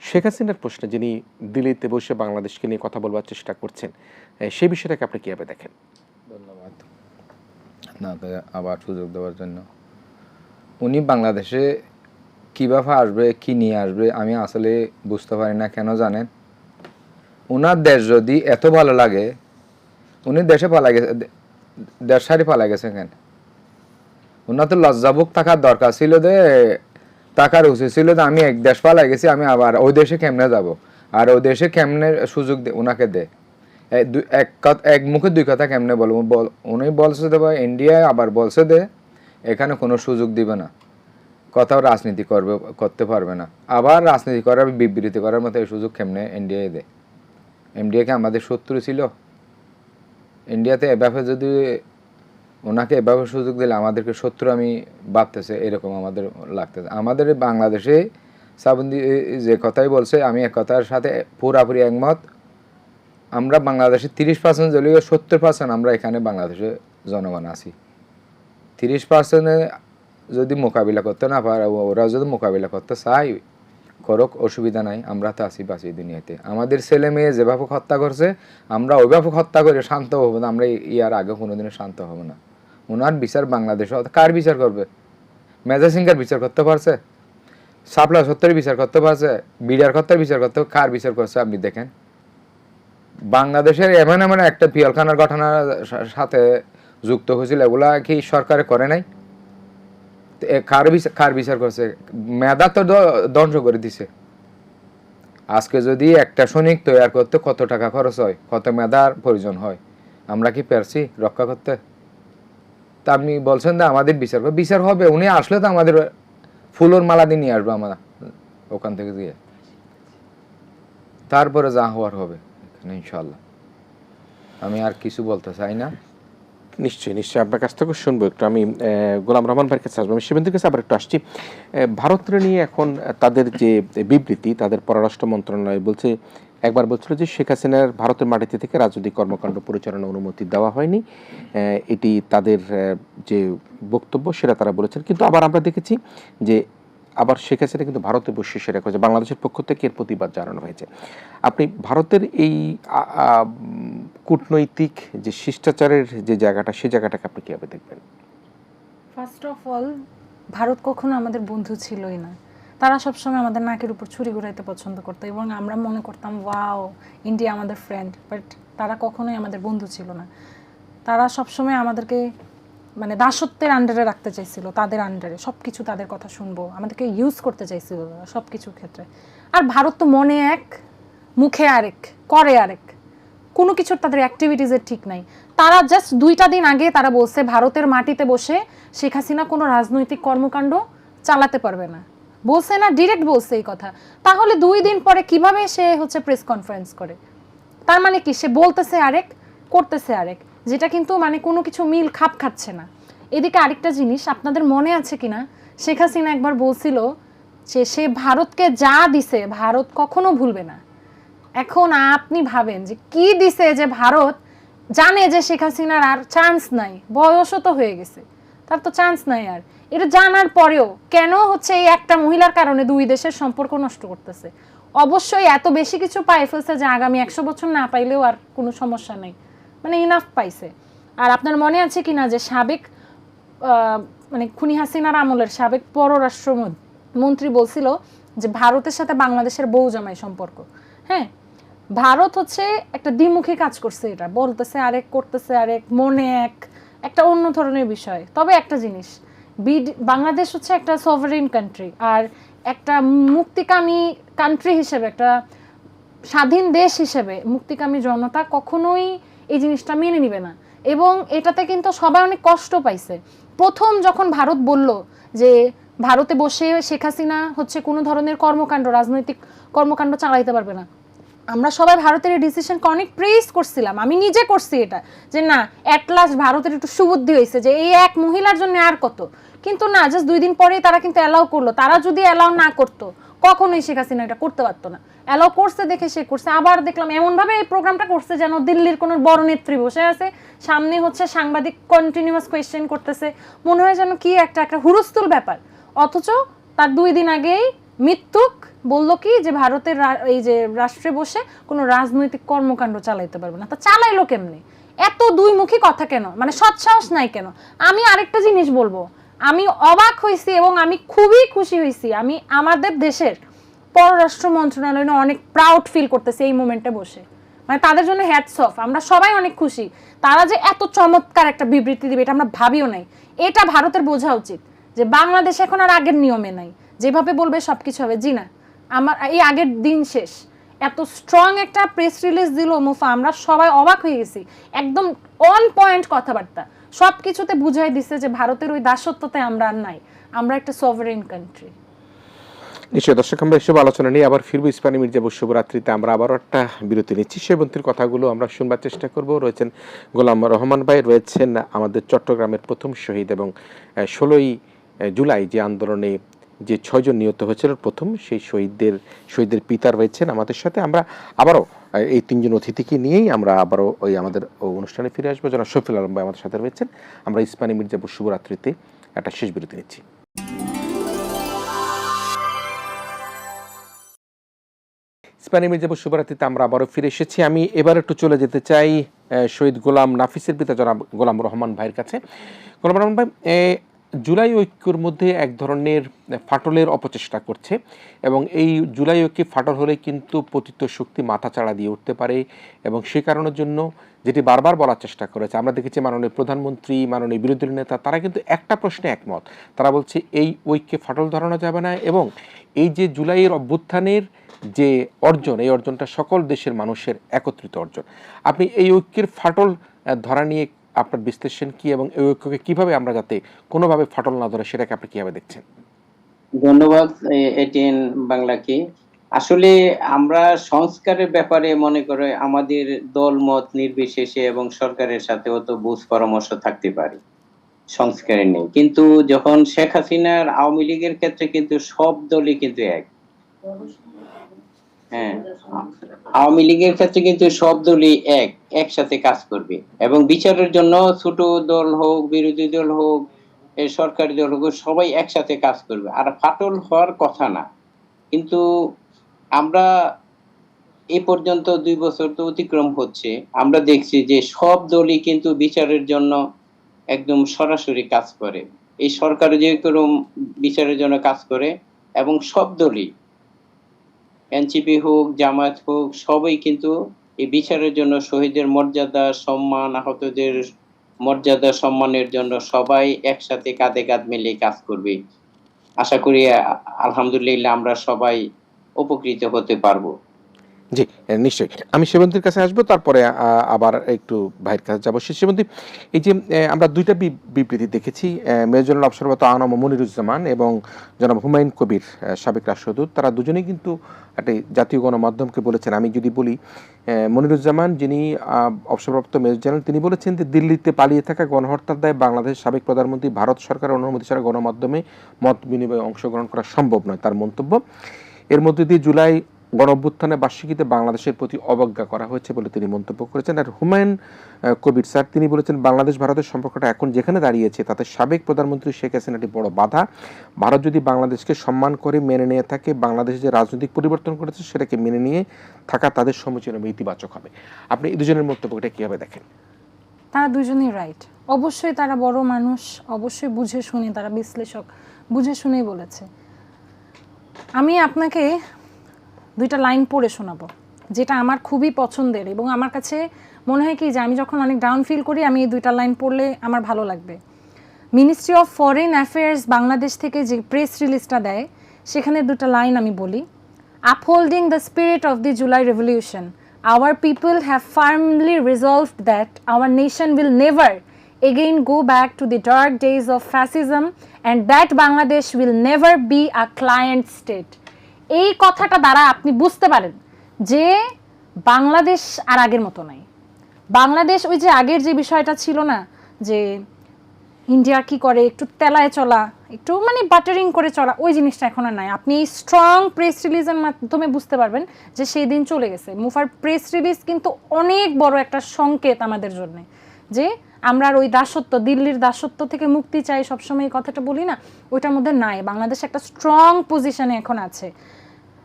শেখ হাসিনার প্রশ্নে যিনি দিল্লিতে বসে বাংলাদেশকে নিয়ে কথা বলবার চেষ্টা করছেন, সেই বিষয়টাকে আপনি কীভাবে দেখেন? ধন্যবাদ আপনাকে আবার সুযোগ দেওয়ার জন্য। উনি বাংলাদেশে কীভাবে আসবে, কি নিয়ে আসবে, আমি আসলে বুঝতে পারি না। কেন জানেন? ওনার দেশ যদি এত ভালো লাগে, উনি দেশে পালা গেছে, দেশ সারি পালা গেছে কেন? ওনার তো লজ্জাবুক থাকার দরকার ছিল, যে টাকার উচিত ছিল যে আমি এক দেশ পালাই গেছি, আমি আবার ওই দেশে কেমনে যাব, আর ওই দেশে কেমনে সুযোগ ওনাকে দে। এক মুখে দুই কথা কেমনে বলবো? উনি বলছে দে ইন্ডিয়া, আবার বলছে দে এখানে কোনো সুযোগ দিবে না, কথাও রাজনীতি করতে পারবে না, আবার রাজনীতি করার, বিবৃতি করার মতো এই সুযোগ কেমনে ইন্ডিয়ায় দেয়? ইন্ডিয়াকে আমাদের শত্রু ছিল? ইন্ডিয়াতে এভাবে যদি ওনাকে এভাবে সুযোগ দিলে আমাদেরকে শত্রু আমি ভাবতেছে, এরকম আমাদের লাগতেছে। আমাদের বাংলাদেশে শ্রাবন্তী যে কথাই বলছে, আমি এক কথার সাথে পুরাপুরি একমত। আমরা বাংলাদেশে 30% জলীয় 70% আমরা এখানে বাংলাদেশে জনগণ আছি। 30% যদি মোকাবিলা করতে না পারে, ওরা যদি মোকাবিলা করতে চাই করুক, অসুবিধা নাই, আমরা তো আছি বাঁচি দুনিয়াতে। আমাদের ছেলে মেয়ে যেভাবে হত্যা করছে আমরা ওইভাবে হত্যা করে শান্ত হবো না, আমরা ইয়ার আগে কোনোদিনও শান্ত হবো না। ওনার বিচার বাংলাদেশে কার বিচার করবে? মেজর সিংকার বিচার করতে পারছে? সাপলা সত্তরের বিচার করতে পারছে? বিডিআর হত্যার বিচার করতে কার বিচার করছে আপনি দেখেন। বাংলাদেশের এমন এমন একটা পিয়লখানার ঘটনার সাথে যুক্ত হয়েছিল, এগুলা কি সরকারে করে নাই? কার বিচার করছে? মেধা তো ধ্বংস করে দিছে। আজকে যদি একটা সৈনিক তৈরি করতে কত টাকা খরচ হয়, কত মেধার প্রয়োজন হয়, আমরা কি পারছি রক্ষা করতে? তা আপনি বলছেন যে আমাদের বিচার হবে, উনি আসলে তো আমাদের ফুলের মালা দিয়ে নিয়ে আসবো আমরা ওখান থেকে গিয়ে, তারপরে যা হওয়ার হবে এখানে ইনশাল্লাহ। আমি আর কিছু বলতে চাই না। নিশ্চয়ই আপনার কাছ থেকে শুনবো একটু। আমি গোলাম রহমান ভাইয়ের কাছে আসবো, আমি শিবেন্দ্রের কাছে আবার একটু আসছি। ভারতের নিয়ে এখন তাদের যে বিবৃতি, তাদের পররাষ্ট্র মন্ত্রণালয় বলছে, একবার বলছিল যে শেখ হাসিনার ভারতের মাটিতে থেকে রাজনৈতিক কর্মকাণ্ড পরিচালনার অনুমতি দেওয়া হয়নি, এটি তাদের যে বক্তব্য সেটা তারা বলেছেন। কিন্তু আবার আমরা দেখেছি যে আবার শেখ হাসিনা কিন্তু ভারতে বসে সেটা করেছে, বাংলাদেশের পক্ষ থেকে এর প্রতিবাদ জানানো হয়েছে। আপনি ভারতের এই কূটনৈতিক যে শিষ্টাচারের যে জায়গাটা, সেই জায়গাটাকে আপনি কীভাবে দেখবেন? ফার্স্ট অফ অল, ভারত কখনো আমাদের বন্ধু ছিলই না। তারা সবসময় আমাদের নাকের উপর ছুরি ঘুরাইতে পছন্দ করতো এবং আমরা মনে করতাম ওয়াও ইন্ডিয়া আমাদের ফ্রেন্ড, বাট তারা কখনোই আমাদের বন্ধু ছিল না। তারা সবসময় আমাদেরকে মানে দাসত্বের আন্ডারে রাখতে চাইছিল, তাদের আন্ডারে সব কিছু, তাদের কথা শুনবো, আমাদেরকে ইউজ করতে চাইছিল সব কিছুর ক্ষেত্রে। আর ভারত তো মনে এক, মুখে আরেক, করে আরেক, কোনো কিছুর তাদের অ্যাক্টিভিটিসের ঠিক নাই। তারা জাস্ট 2টা দিন আগে তারা বলছে ভারতের মাটিতে বসে শেখ হাসিনা কোনো রাজনৈতিক কর্মকাণ্ড চালাতে পারবে না, বলছে না, ডিরেক্ট বলছে এই কথা। তাহলে 2 দিন পরে কিভাবে সে হচ্ছে প্রেস কনফারেন্স করে? তার মানে কি, সে বলতেছে আরেক, করতেছে আরেক, যেটা কিন্তু মানে কোনো কিছু মিল খাপ খাচ্ছে না। এদিকে আরেকটা জিনিস আপনাদের মনে আছে কিনা, শেখ হাসিনা একবার বলছিল যে সে ভারতকে যা দিছে ভারত কখনো ভুলবে না। এখন আপনি ভাবেন যে কি দিছে যে ভারত জানে যে শেখ হাসিনার আর চান্স নাই, বয়সও তো হয়ে গেছে, তার তো চান্স নাই আর। এটা জানার পরেও কেন হচ্ছে এই একটা মহিলার কারণে 2 দেশের সম্পর্ক নষ্ট করতেছে? অবশ্যই এত বেশি কিছু পাই ফেলছে যে আগামী 100 বছর না পাইলেও আর কোনো সমস্যা নেই, মানে ইনাফ পাইছে। আর আপনার মনে আছে কিনা যে সাবেক মানে খুনি হাসিনার আমলের সাবেক পররাষ্ট্র মন্ত্রী বলছিল যে ভারতের সাথে বাংলাদেশের বউ জামাই সম্পর্ক। হ্যাঁ, ভারত হচ্ছে একটা দ্বিমুখী কাজ করছে, এটা বলতেছে আরেক, করতেছে আরেক, মনে একটা অন্য ধরনের বিষয়। তবে একটা জিনিস, বাংলাদেশ হচ্ছে একটা সভারেন কান্ট্রি, আর একটা মুক্তিকামী কান্ট্রি হিসেবে, একটা স্বাধীন দেশ হিসেবে মুক্তিকামী জনতা কখনোই এই জিনিসটা মেনে নিবে না। এবং এটাতে কিন্তু সবাই অনেক কষ্ট পাইছে। প্রথম যখন ভারত বলল যে ভারতে বসে শেখ হাসিনা হচ্ছে কোনো ধরনের কর্মকাণ্ড, রাজনৈতিক কর্মকাণ্ড চালাইতে পারবে না, আমরা সবাই ভারতের এই ডিসিশনকে অনেক প্রেজ করছিলাম। আমি নিজে করছি এটা, যে না অ্যাট লাস্ট ভারতের একটু সুবুদ্ধি হয়েছে যে এই এক মহিলার জন্য আর কত। কিন্তু না, জাস্ট 2 দিন পরেই তারা কিন্তু অ্যালাউ করলো। তারা যদি অ্যালাউ না করতো কখনোই শেখ হাসিনা এটা করতে পারতো না। অ্যালাউ করছে দেখে সে করছে। আবার দেখলাম এমনভাবে এই প্রোগ্রামটা করছে যেন দিল্লির কোনো বড় নেত্রী বসে আছে, সামনে হচ্ছে সাংবাদিক কন্টিনিউয়াস কোয়েশ্চেন করতেছে, মনে হয় যেন কি একটা হুরস্থুল ব্যাপার। অথচ তার 2 দিন আগেই মৃত্যুক বললো কি যে ভারতের এই যে রাষ্ট্রে বসে কোনো রাজনৈতিক কর্মকাণ্ড চালাইতে পারবে না। তা চালাইলো কেমনে? এত 2মুখী কথা কেন? মানে সৎসাহস নাই কেন? আমি আরেকটা জিনিস বলবো, আমি অবাক হয়েছি এবং আমি খুবই খুশি হয়েছি। আমি আমাদের দেশের পররাষ্ট্র মন্ত্রণালয় অনেক প্রাউড ফিল করতেছি এই মোমেন্টে বসে, মানে তাদের জন্য হ্যাটস অফ। আমরা সবাই অনেক খুশি। তারা যে এত চমৎকার একটা বিবৃতি দিবে এটা আমরা ভাবিও নাই। এটা ভারতের বোঝা উচিত যে বাংলাদেশ এখন আর আগের নিয়মে নাই, যেভাবে বলবে সবকিছু হবে। জি না, আমার এই আগের দিন শেষ। এত স্ট্রং একটা প্রেস রিলিজ দিল মুফা, আমরা সবাই অবাক হয়ে গেছি। একদম অন পয়েন্ট কথাবার্তা, সব কিছুতে বুঝাই দিছে যে ভারতের ওই দাসত্বতে আমরা আর নাই, আমরা একটা সভারেন কান্ট্রি। নিশ্চয়ই দর্শক, আমরা এসব আলোচনা নিয়ে আবার ফিরবো। ইস্পানী মির্জাপুর শুভরাত্রিতে আমরা আবারও একটা বিরতি নিচ্ছি, সেবন্তীর কথাগুলো আমরা শুনবার চেষ্টা করব। রয়েছেন গোলাম রহমান ভাই, রয়েছেন আমাদের চট্টগ্রামের প্রথম শহীদ এবং 16ই জুলাই যে আন্দোলনে যে 6 জন নিহত হয়েছিল প্রথম, সেই শহীদদের পিতা রয়েছেন আমাদের সাথে। আমরা আবারও এই 3 জন অতিথিকে নিয়েই আমরা আবারও ওই আমাদের অনুষ্ঠানে ফিরে আসবো। জনাব শফিল আলম ভাই আমাদের সাথে রয়েছেন। আমরা ইস্পানী মির্জাপুর শুভরাত্রিতে একটা শেষ বিরতি নিচ্ছি। ইস্পানী মির্জাপুর শুভরাত্রিতে আমরা আবারও ফিরে এসেছি। আমি এবার একটু চলে যেতে চাই শহীদ গোলাম নাফিসের পিতা জনাব গোলাম রহমান ভাইয়ের কাছে। গোলাম রহমান ভাই, জুলাই ঐক্যর মধ্যে এক ধরনের ফাটলের অপচেষ্টা করছে এবং এই জুলাই ঐক্যে ফাটল হলে কিন্তু পতিত শক্তি মাথাচাড়া দিয়ে উঠতে পারে, এবং সে কারণের জন্য যেটি বারবার বলার চেষ্টা করেছে, আমরা দেখেছি মাননীয় প্রধানমন্ত্রী, মাননীয় বিরোধী নেতা, তারা কিন্তু একটা প্রশ্নে একমত। তারা বলছে এই ঐক্যে ফাটল ধরানো যাবে না, এবং এই যে জুলাইয়ের অভ্যুত্থানের যে অর্জন, এই অর্জনটা সকল দেশের মানুষের একত্রিত অর্জন। আপনি এই ঐক্যের ফাটল ধরা নিয়ে আপনার বিশ্লেষণ কি, এবং এই ঐক্যকে কিভাবে আমরা যাতে কোনোভাবে ফাটল না ধরে সেটাকে আপনি কিভাবে দেখছেন? ধন্যবাদ এটিএন বাংলাকে। আসলে আমরা সংস্কারের ব্যাপারে মনে করে আমাদের দল মত নির্বিশেষে এবং সরকারের সাথে অত বুঝ পরামর্শ থাকতে পারে, সংস্কারে নেই। কিন্তু যখন শেখ হাসিনার আওয়ামী লীগের ক্ষেত্রে কিন্তু সব দলই কিন্তু এক। হ্যাঁ, আওয়ামী লীগের ক্ষেত্রে কিন্তু সব দলই একসাথে কাজ করবে, এবং বিচারের জন্য ছোট দল হোক, বিরোধী দল হোক, সরকারি দল হোক, সবাই একসাথে কাজ করবে, আর ফাটল হওয়ার কথা না। কিন্তু আমরা এ পর্যন্ত 2 বছর তো অতিক্রম হচ্ছে, আমরা দেখছি যে সব দলই কিন্তু বিচারের জন্য একদম সরাসরি কাজ করে। এই সরকার যেরকম বিচারের জন্য কাজ করে, এবং সব দলই, এনসিপি হোক, জামায়াত হোক, সবাই কিন্তু এই বিচারের জন্য, শহীদের মর্যাদা সম্মান, আহতদের মর্যাদা সম্মানের জন্য সবাই একসাথে কাঁধে কাঁধ মিলিয়ে কাজ করবে। আশা করি আলহামদুলিল্লাহ আমরা সবাই উপকৃত হতে পারবো। জি, নিশ্চয়ই। আমি সেবন্তীর কাছে আসবো, তারপরে আবার একটু ভাইয়ের কাছে যাবো। সেবন্তী, এই যে আমরা 2টা বিবৃতি দেখেছি, মেজর জেনারেল অবসররত আনম মনিরুজ্জামান এবং জনাব হুমায়ুন কবির, সাবেক রাষ্ট্রদূত, তারা দুজনেই কিন্তু একটা জাতীয় গণমাধ্যমকে বলেছেন। আমি যদি বলি, মনিরুজ্জামান যিনি অবসরপ্রাপ্ত মেজর জেনারেল, তিনি বলেছেন যে দিল্লিতে পালিয়ে থাকা গণহত্যার দায়ে বাংলাদেশের সাবেক প্রধানমন্ত্রী ভারত সরকারের অনুমতি ছাড়া গণমাধ্যমে মত বিনিময়ে অংশগ্রহণ করা সম্ভব নয়, তার মন্তব্য। এর মধ্যে দিয়ে জুলাই গণঅভ্যুত্থানের বার্ষিকীতে বাংলাদেশের প্রতি অবজ্ঞা করা হয়েছে বলে তিনি মন্তব্য করেছেন। আর হুমায়ুন কবির স্যার, তিনি বলেছেন বাংলাদেশ ভারতের সম্পর্কটা এখন যেখানে দাঁড়িয়েছে তাতে সাবেক প্রধানমন্ত্রী শেখ হাসিনা একটি বড় বাধা। ভারত যদি বাংলাদেশকে সম্মান করে মেনে নিয়ে থাকে, বাংলাদেশ যে রাজনৈতিক পরিবর্তন করেছে সেটাকে মেনে নিয়ে থাকা তাদের সমীচীন ইতিবাচক হবে। আপনি এই দুজনের মন্তব্যটা কিভাবে দেখেন? তারা দুজনেই রাইট। অবশ্যই তারা বড় মানুষ, অবশ্যই বুঝে শুনে, তারা বিশ্লেষক, বুঝে শুনেই বলেছে। আমি আপনাকে 2টা লাইন পড়ে শোনাবো, যেটা আমার খুবই পছন্দের, এবং আমার কাছে মনে হয় কি যে আমি যখন অনেক ডাউন ফিল করি, আমি এই 2টা লাইন পড়লে আমার ভালো লাগবে। Ministry of foreign affairs Bangladesh থেকে যে প্রেস রিলিজটা দেয়, সেখানে 2টা লাইন আমি বলি। Upholding the spirit of the July revolution, our people have firmly resolved that our nation will never again go back to the dark days of fascism and that Bangladesh will never be a client state. এই কথাটা দ্বারা আপনি বুঝতে পারেন যে বাংলাদেশ আর আগের মতো নাই। বাংলাদেশ ওই যে আগের যে বিষয়টা ছিল না, যে ইন্ডিয়া কি করে একটু তেলায় চলা, একটু মানে বাটারিং করে চলা, ওই জিনিসটা এখন আর নাই। আপনি এই স্ট্রং প্রেস রিলিজের মাধ্যমে বুঝতে পারবেন যে সেই দিন চলে গেছে। মুফার প্রেস রিলিজ কিন্তু অনেক বড় একটা সংকেত আমাদের জন্য, যে আমরা আর ওই দাসত্ব, দিল্লির দাসত্ব থেকে মুক্তি চাই, সবসময় এই কথাটা বলি না, ওইটার মধ্যে নাই। বাংলাদেশ একটা স্ট্রং পজিশনে এখন আছে।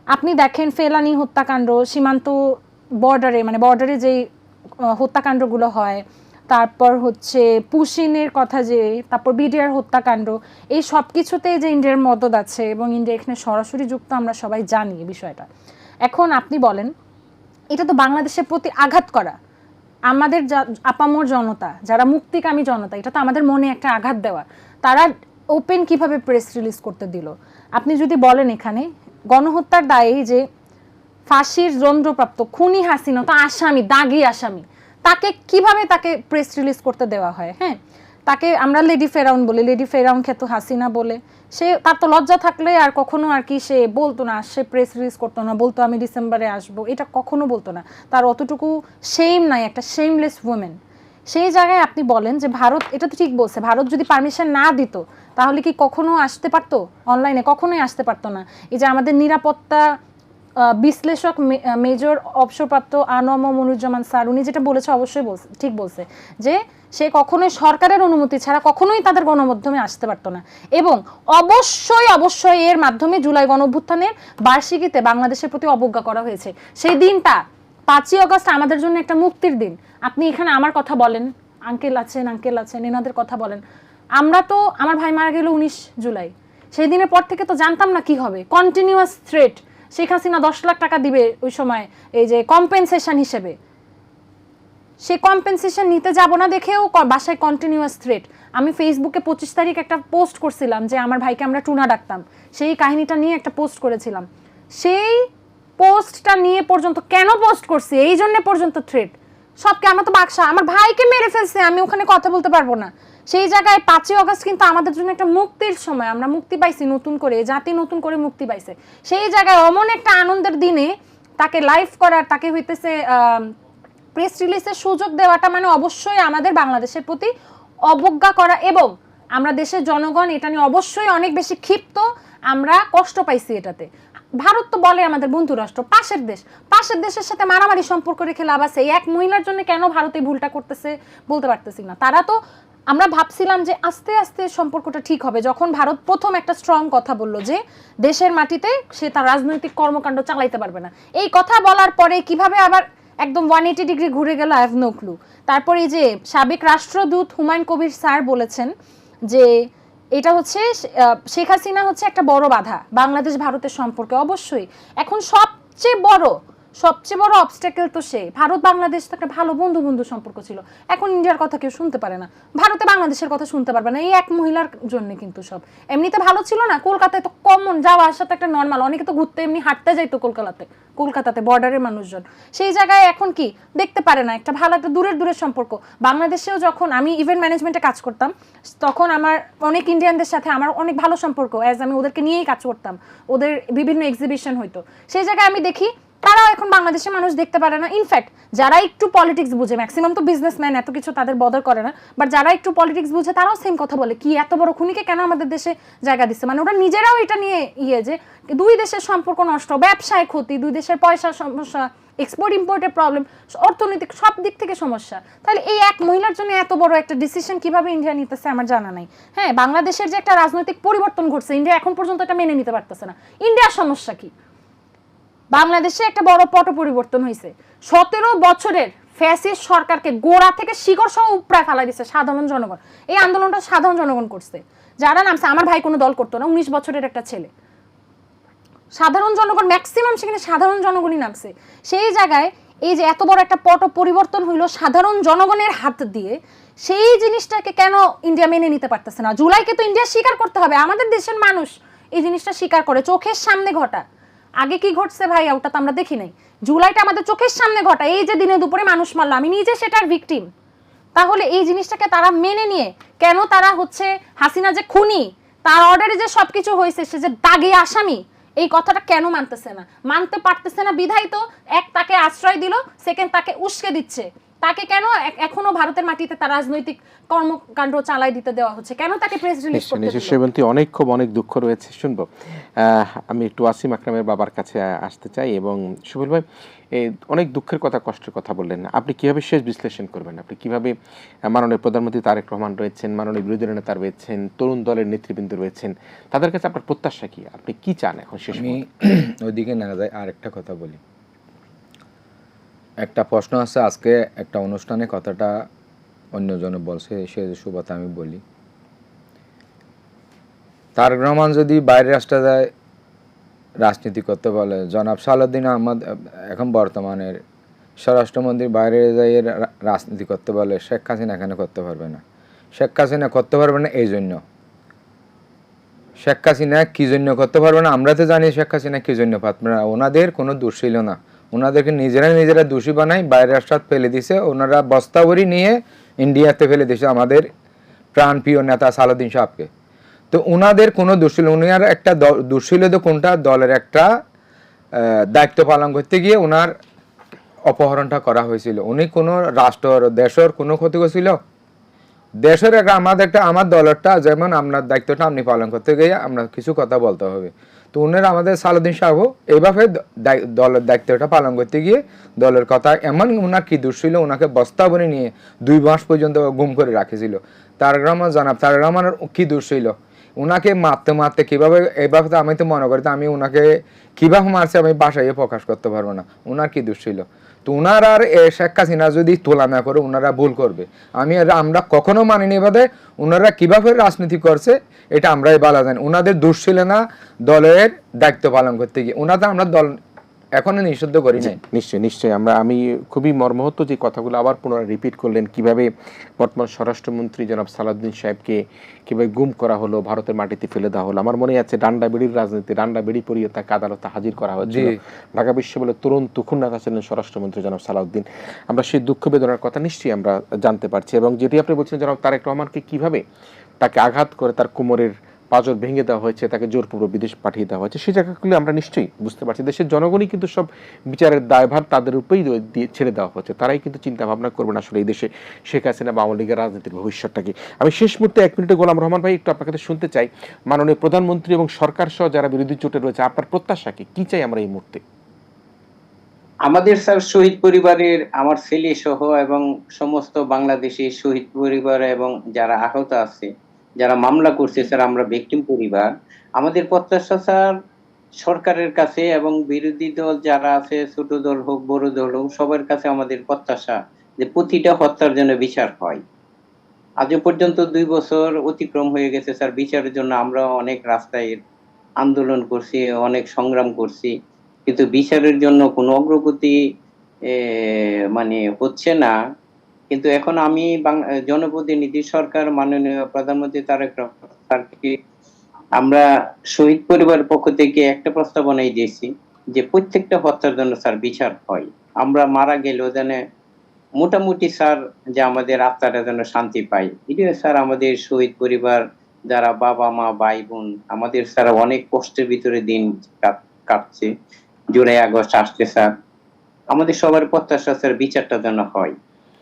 আপনি দেখেন ফেলানি হত্যাকাণ্ড, সীমান্ত বর্ডারে, মানে বর্ডারে যেই হত্যাকাণ্ডগুলো হয়, তারপর হচ্ছে পুশিনের কথা, যে তারপর বিডিআর হত্যাকাণ্ড, এই সব কিছুতেই যে ইন্ডিয়ার মদত আছে, এবং ইন্ডিয়া এখানে সরাসরি যুক্ত, আমরা সবাই জানি এই বিষয়টা। এখন আপনি বলেন, এটা তো বাংলাদেশের প্রতি আঘাত করা, আমাদের আপামর জনতা, যারা মুক্তিকামী জনতা, এটা তো আমাদের মনে একটা আঘাত দেওয়া। তারা ওপেন কিভাবে প্রেস রিলিজ করতে দিল? আপনি যদি বলেন এখানে গণহত্যার দায়ে যে ফাঁসির দণ্ডপ্রাপ্ত খুনি হাসিনা তো আসামি, দাগি আসামি, তাকে কিভাবে তাকে প্রেস রিলিজ করতে দেওয়া হয়। হ্যাঁ, তাকে আমরা লেডি ফেরাউন বলি, লেডি ফেরাউন খেত হাসিনা বলে। সে তার তো লজ্জা থাকলে আর কখনো আর কি সে বলতো না, সে প্রেস রিলিজ করতো না, বলতো আমি ডিসেম্বরে আসবো, এটা কখনো বলতো না। তার অতটুকু শেম নাই, একটা শেমলেস ওমেন। সেই জায়গায় আপনি বলেন যে ভারত, এটা তো ঠিক বলছে, ভারত যদি পারমিশন না দিত তাহলে কি কখনো আসতে পারতো অনলাইনে? কখনোই আসতে পারতো না। এই যে আমাদের নিরাপত্তা বিশ্লেষক মেজর অবসরপ্রাপ্ত আনোয়ার মনিরুজ্জামান স্যার, উনি যেটা বলেছে অবশ্যই বলছে, ঠিক বলছে যে সে কখনোই সরকারের অনুমতি ছাড়া কখনোই তাদের গণমাধ্যমে আসতে পারতো না। এবং অবশ্যই অবশ্যই এর মাধ্যমে জুলাই গণঅভ্যুত্থানের বার্ষিকীতে বাংলাদেশের প্রতি অবজ্ঞা করা হয়েছে। সেই দিনটা 5ই আগস্ট আমাদের জন্য একটা মুক্তির দিন। আপনি এখানে আমার কথা বলেন, আঙ্কেল আছেন এনাদের কথা বলেন। আমরা তো, আমার ভাই মারা গেল 19 জুলাই, সেই দিনের পর থেকে তো জানতাম না কি হবে। কন্টিনিউয়াস থ্রেট, শেখ হাসিনা 10 লাখ টাকা দিবে ওই সময় এই যে কম্পেনসেশন হিসেবে, সে কম্পেনসেশন নিতে যাব না দেখেও বাসায় কন্টিনিউয়াস থ্রেট। আমি ফেসবুকে 25 তারিখ একটা পোস্ট করছিলাম যে আমার ভাইকে আমরা টুনা ডাকতাম, সেই কাহিনীটা নিয়ে একটা পোস্ট করেছিলাম। সেই পোস্টটা নিয়ে পর্যন্ত কেন পোস্ট করছি, এই জন্য পর্যন্ত থ্রেট সবকে, আমার তো বাক্সা, আমার ভাইকে মেরে ফেলছে, আমি ওখানে কথা বলতে পারবো না। সেই জায়গায় 5ই আগস্ট কিন্তু আমাদের জন্য একটা মুক্তির সময়, আমরা মুক্তি পাইছি নতুন করে, জাতি নতুন করে মুক্তি পাইছে। সেই জায়গায় অমন একটা আনন্দের দিনে তাকে লাইভ করার, তাকে হইতেছে প্রেস রিলিজের সুযোগ দেওয়াটা মানে অবশ্যই আমাদের বাংলাদেশের প্রতি অবজ্ঞা করা। এবং আমরা দেশের জনগণ এটা নিয়ে অবশ্যই অনেক বেশি ক্ষিপ্ত, আমরা কষ্ট পাইছি এটাতে। ভারত তো বলে আমাদের বন্ধু রাষ্ট্র, পাশের দেশ, পাশের দেশের সাথে মারামারি সম্পর্ক রেখে লাভ আছে? এক মহিলার জন্য কেন ভারত এই ভুলটা করতেছে বলতে পারতেছি না। তারা তো, আমরা ভাবছিলাম যে আস্তে আস্তে সম্পর্কটা ঠিক হবে, যখন ভারত প্রথম একটা স্ট্রং কথা বললো যে দেশের মাটিতে সে তার রাজনৈতিক কর্মকাণ্ড চালাইতে পারবে না। এই কথা বলার পরে কিভাবে আবার একদম 180 ডিগ্রি ঘুরে গেল, আই হ্যাভ নো ক্লু। তারপরে এই যে সাবেক রাষ্ট্রদূত হুমায়ুন কবির স্যার বলেছেন যে এটা হচ্ছে শেখ হাসিনা হচ্ছে একটা বড় বাধা বাংলাদেশ ভারতের সম্পর্কে। অবশ্যই এখন সবচেয়ে বড় অবস্ট্যাকেল তো সে। ভারত বাংলাদেশ তো একটা ভালো বন্ধু সম্পর্ক ছিল, এখন ইন্ডিয়ার কথা কেউ শুনতে পারে না, ভারতে বাংলাদেশের কথা শুনতে পারবে না, এই এক মহিলার জন্য কিন্তু সব। এমনিতে ভালো ছিল না, কলকাতায় তো কমন যাওয়া আসাতে একটা নর্মাল, অনেকে তো ঘুরতে এমনি হাঁটতে যাইতো কলকাতাতে বর্ডারের মানুষজন। সেই জায়গায় এখন কি দেখতে পারে না, একটা ভালো একটা দূরের সম্পর্ক। বাংলাদেশেও যখন আমি ইভেন্ট ম্যানেজমেন্টে কাজ করতাম, তখন আমার অনেক ইন্ডিয়ানদের সাথে আমার অনেক ভালো সম্পর্ক, অ্যাজ আমি ওদেরকে নিয়েই কাজ করতাম, ওদের বিভিন্ন এক্সিবিশন হইতো। সেই জায়গায় আমি দেখি তারাও এখন বাংলাদেশের মানুষ দেখতে পারে না। ইনফ্যাক্ট যারা একটু পলিটিক্স বুঝে, ম্যাক্সিমাম তো বিজনেসম্যান, এত কিছু তাদের বদর করে না, বাট যারা একটু পলিটিক্স বুঝে তারাও সেম কথা বলে, কি এত বড় খুনিকে কেন আমাদের দেশে জায়গা দিচ্ছে। মানে ওরা নিজেরাও এটা নিয়ে যে দুই দেশের সম্পর্ক নষ্ট, ব্যবসায় ক্ষতি, দুই দেশের পয়সার সমস্যা, এক্সপোর্ট ইম্পোর্টের প্রবলেম, অর্থনৈতিক সব দিক থেকে সমস্যা। তাহলে এই এক মহিলার জন্য এত বড় একটা ডিসিশন কিভাবে ইন্ডিয়া নিতেছে আমার জানা নাই। হ্যাঁ, বাংলাদেশের যে একটা রাজনৈতিক পরিবর্তন ঘটছে, ইন্ডিয়া এখন পর্যন্ত এটা মেনে নিতে পারতেছে না। ইন্ডিয়ার সমস্যা কি? বাংলাদেশে একটা বড় পট পরিবর্তন হয়েছে। 17 বছরের ফ্যাসিস্ট সরকারকে গোড়া থেকে শিকড় সহ উপড়ায় ফেলা দিচ্ছে সাধারণ জনগণ। এই আন্দোলনটা সাধারণ জনগণ করছে, যারা নামছে। আমার ভাই কোনো দল করতো না, 19 বছরের একটা ছেলে, সাধারণ জনগণ ম্যাক্সিমাম সেখানে সাধারণ জনগণই নামছে। সেই জায়গায় এই যে এত বড় একটা পট পরিবর্তন হইলো সাধারণ জনগণের হাত দিয়ে, সেই জিনিসটাকে কেন ইন্ডিয়া মেনে নিতে পারতেছে না? জুলাইকে তো ইন্ডিয়া স্বীকার করতে হবে, আমাদের দেশের মানুষ এই জিনিসটা স্বীকার করে, চোখের সামনে ঘটা। আগে কি ঘটছে ভাই, ওটা তো আমরা দেখি নাই। জুলাইটা আমাদের চোখের সামনে ঘটা, এই যে দিনে দুপুরে মানুষ মারলো, আমি নিজে সেটার ভিকটিম। তাহলে এই জিনিসটাকে তারা মেনে নিয়ে কেন তারা হচ্ছে হাসিনা যে খুনি, তার অর্ডারে যে সবকিছু হয়েছে, সে যে দাগে আসামি, এই কথাটা কেন মানতেছে না? মানতে পারতেছে না বিধায় তো এক তাকে আশ্রয় দিল, সেকেন্ড তাকে উস্কে দিচ্ছে। তাকে কেন এখনো ভারতের মাটিতে তার রাজনৈতিক কর্মকাণ্ড চালাই দিতে দেওয়া হচ্ছে? কেন তাকে প্রেস রিলিজ করতে দিল? সেবন্তী, অনেক দুঃখ রয়েছে, শুনবো। আমি একটু ওয়াসিম আকরামের বাবার কাছে আসতে চাই। এবং সুবল ভাই, অনেক দুঃখের কথা, কষ্টের কথা বললেন, আপনি কিভাবে শেষ বিশ্লেষণ করবেন? আপনি কিভাবে, মাননীয় প্রধানমন্ত্রী তারেক রহমান রয়েছেন, মাননীয় বিরোধী নেতা রয়েছেন, তরুণ দলের নেতৃবৃন্দ রয়েছেন, তাদের কাছে আপনার প্রত্যাশা কি? আপনি কি চান এখন শেষ? আমি ওইদিকে না যাই, আর একটা কথা বলি। একটা প্রশ্ন আছে, আজকে একটা অনুষ্ঠানে কথাটা অন্যজনে বলছে, সে সুবাদে আমি বলি। তারেক রহমান যদি বাইরে রাষ্ট্রে যায় রাজনীতি করতে বলে, জনাব সালাউদ্দিন আহমদ এখন বর্তমানের স্বরাষ্ট্রমন্ত্রী বাইরে যাই রাজনীতি করতে বলে, শেখ হাসিনা এখানে করতে পারবে না। শেখ হাসিনা করতে পারবে না এই জন্য, শেখ হাসিনা কী জন্য করতে পারবে না আমরা তো জানি, শেখ হাসিনা কী জন্য পারবে না। ওনাদের কোনো দোষ ছিল না, ওনাদেরকে নিজেরা দোষী বানাই, বাইরের রাষ্ট্র ফেলে দিছে, ওনারা বস্তাবরি নিয়ে ইন্ডিয়াতে ফেলে দিছে আমাদের প্রাণপ্রিয় নেতা সালাউদ্দিন সাহেবকে। তো ওনাদের কোনো দোষ ছিল, উনার একটা দোষ ছিল তো কোনটা, দলের একটা দায়িত্ব পালন করতে গিয়ে ওনার অপহরণটা করা হয়েছিল। উনি কোনো রাষ্ট্র দেশের কোনো ক্ষতি করছিল? দেশের আমার দলেরটা যেমন আপনার দায়িত্বটা আপনি পালন করতে গিয়ে আপনার কিছু কথা বলতে হবে। তো উনার আমাদের সালাউদ্দিন সাহেব এইভাবে দলের দায়িত্বটা পালন করতে গিয়ে দলের কথা এমন ওনার কি দোষ ছিল, ওনাকে বস্তাবনি নিয়ে 2 মাস পর্যন্ত গুম করে রাখেছিল। তারেক রহমানের কি দোষ ছিল? ওনাকে মারতে কিভাবে, এইভাবে তো আমি তো মনে করি আমি ওনাকে কিভাবে মারছে আমি বাসায় প্রকাশ করতে পারবো না। ওনার কি দোষ ছিল? তো ওনার আর শেখ হাসিনা যদি তুলনা করে ওনারা ভুল করবে, আমরা কখনো মানিনি বাদে ওনারা কিভাবে রাজনীতি করছে এটা আমরাই বলা জানি। ওনাদের দোষ ছিল না দলের দায়িত্ব পালন করতে গিয়ে, ওনাদের আমরা দল এখনো নিষিদ্ধ করি নাই। নিশ্চয়ই আমি খুবই মর্মাহত যে কথাগুলো আবার পুনরায় রিপিট করলেন, কিভাবে বর্তমান স্বরাষ্ট্রমন্ত্রী জনাব সালাউদ্দিন সাহেবকে কিভাবে গুম করা হলো, ভারতের মাটিতে ফেলে দেওয়া হলো। আমার মনে আছে ডান্ডা বেড়ির রাজনীতি, ডান্ডা বেড়ি পরিয়ে তাকে আদালতে হাজির করা হয়েছিল। ঢাকা বিশ্ববিদ্যালয়ের তরুণ তুখুন নেতা ছিলেন স্বরাষ্ট্রমন্ত্রী জনাব সালাউদ্দিন। আমরা সেই দুঃখ বেদনার কথা নিশ্চয়ই আমরা জানতে পারছি, এবং যেটি আপনি বলছেন জনাব তারেক রহমানকে কিভাবে তাকে আঘাত করে তার কোমরের পাঁজর ভেঙে দেওয়া হয়েছে, তাকে জোরপূর্বক বিদেশ পাঠিয়ে দেওয়া হয়েছে, সেই জায়গাগুলো আমরা নিশ্চয়ই বুঝতে পারছি। দেশের জনগণই কিন্তু সব বিচারের দায়ভার তাদের উপরেই ছেড়ে দেওয়া হচ্ছে, তারাই কিন্তু চিন্তা ভাবনা করবেন আসলে এই দেশে শেখ হাসিনা বা আওয়ামী লীগের রাজনীতির ভবিষ্যৎটাকে। আমি শেষ মুহূর্তে 1 মিনিটে গোলাম রহমান ভাই একটু আপনার কাছে শুনতে চাই, মাননীয় প্রধানমন্ত্রী এবং সরকার সহ যারা বিরোধী জোটে রয়েছে, আপনার প্রত্যাশা কি চাই আমরা এই মুহূর্তে? আমাদের স্যার শহীদ পরিবারের, আমার ছেলে সহ এবং সমস্ত বাংলাদেশের শহীদ পরিবার এবং যারা আহত আছে, যারা মামলা করছে স্যার, আমরা ভিকটিম পরিবার, আমাদের প্রত্যাশা স্যার সরকারের কাছে এবং বিরোধী দল যারা আছে, ছোট দল হোক বড় দল হোক, সবার কাছে আমাদের প্রত্যাশা যে প্রতিটা হত্যার জন্য বিচার হয়। আজও পর্যন্ত 2 বছর অতিক্রম হয়ে গেছে স্যার, বিচারের জন্য আমরা অনেক রাস্তায় আন্দোলন করছি, অনেক সংগ্রাম করছি, কিন্তু বিচারের জন্য কোনো অগ্রগতি মানে হচ্ছে না। কিন্তু এখন আমি জনপ্রতিনিধি সরকার মাননীয় প্রধানমন্ত্রী তারেক রহমান স্যারকে আমরা শহীদ পরিবারের পক্ষ থেকে একটা প্রস্তাবনাই দিয়েছি যে প্রত্যেকটা হত্যার জন্য স্যার বিচার হয়। আমরা মারা গেলেও যেন মোটামুটি স্যার যে আমাদের আত্মাটা যেন শান্তি পাই। এটাই স্যার আমাদের শহীদ পরিবার, যারা বাবা মা ভাই বোন, আমাদের স্যার অনেক কষ্টের ভিতরে দিন কাটছে। জুলাই আগস্ট আসছে স্যার, আমাদের সবার প্রত্যাশা স্যার বিচারটা যেন হয়।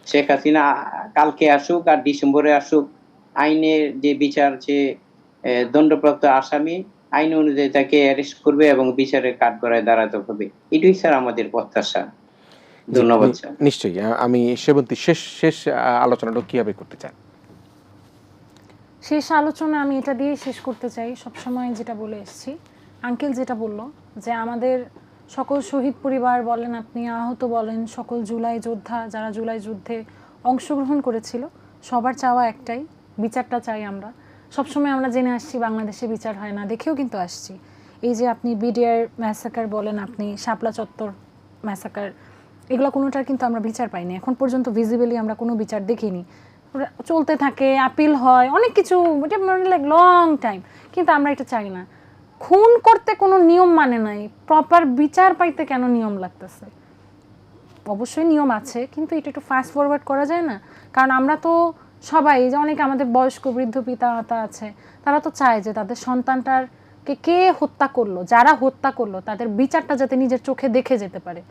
শেখ হাসিনা কালকে আসুক আর ডিসেম্বরে আসুক, আইনের যে বিচার, যে দণ্ডপ্রাপ্ত আসামি আইন অনুযায়ী তাকে অ্যারেস্ট করবে এবং বিচারের কাঠগড়ায় দাঁড়াতে হবে। এটাই স্যার আমাদের প্রত্যাশা। ধন্যবাদ স্যার। নিশ্চয়ই আমি সেবন্তী শেষ আলোচনাটা কিভাবে করতে চান? শেষ আলোচনা আমি এটা দিয়ে শেষ করতে চাই, সবসময় যেটা বলে এসেছি, আঙ্কেল যেটা বললো যে আমাদের সকল শহীদ পরিবার বলেন, আপনি আহত বলেন, সকল জুলাই যোদ্ধা যারা জুলাই যুদ্ধে অংশগ্রহণ করেছিল, সবার চাওয়া একটাই, বিচারটা চাই আমরা। সবসময় আমরা জেনে আসছি বাংলাদেশে বিচার হয় না, দেখেও কিন্তু আসছি। এই যে আপনি বিডিআর ম্যাসাকার বলেন, আপনি শাপলা চত্বর ম্যাসাকার, এগুলো কোনোটার কিন্তু আমরা বিচার পাইনি এখন পর্যন্ত, ভিজিবলি আমরা কোনো বিচার দেখিনি। চলতে থাকে, আপিল হয়, অনেক কিছু, এটা লাইক লং টাইম, কিন্তু আমরা এটা চাই না। খুন করতে কোনো নিয়ম মানে নাই, প্রপার বিচার পাইতে কেন নিয়ম লাগতেছে? অবশ্যই নিয়ম আছে, কিন্তু এটা একটু ফাস্ট ফরওয়ার্ড করা যায় না? কারণ আমরা তো সবাই, যে অনেক আমাদের বয়স্ক বৃদ্ধ পিতা মাতা আছে, তারা তো চায় যে তাদের সন্তানটাকে কে হত্যা করলো, যারা হত্যা করলো তাদের বিচারটা যাতে নিজের চোখে দেখে যেতে পারে,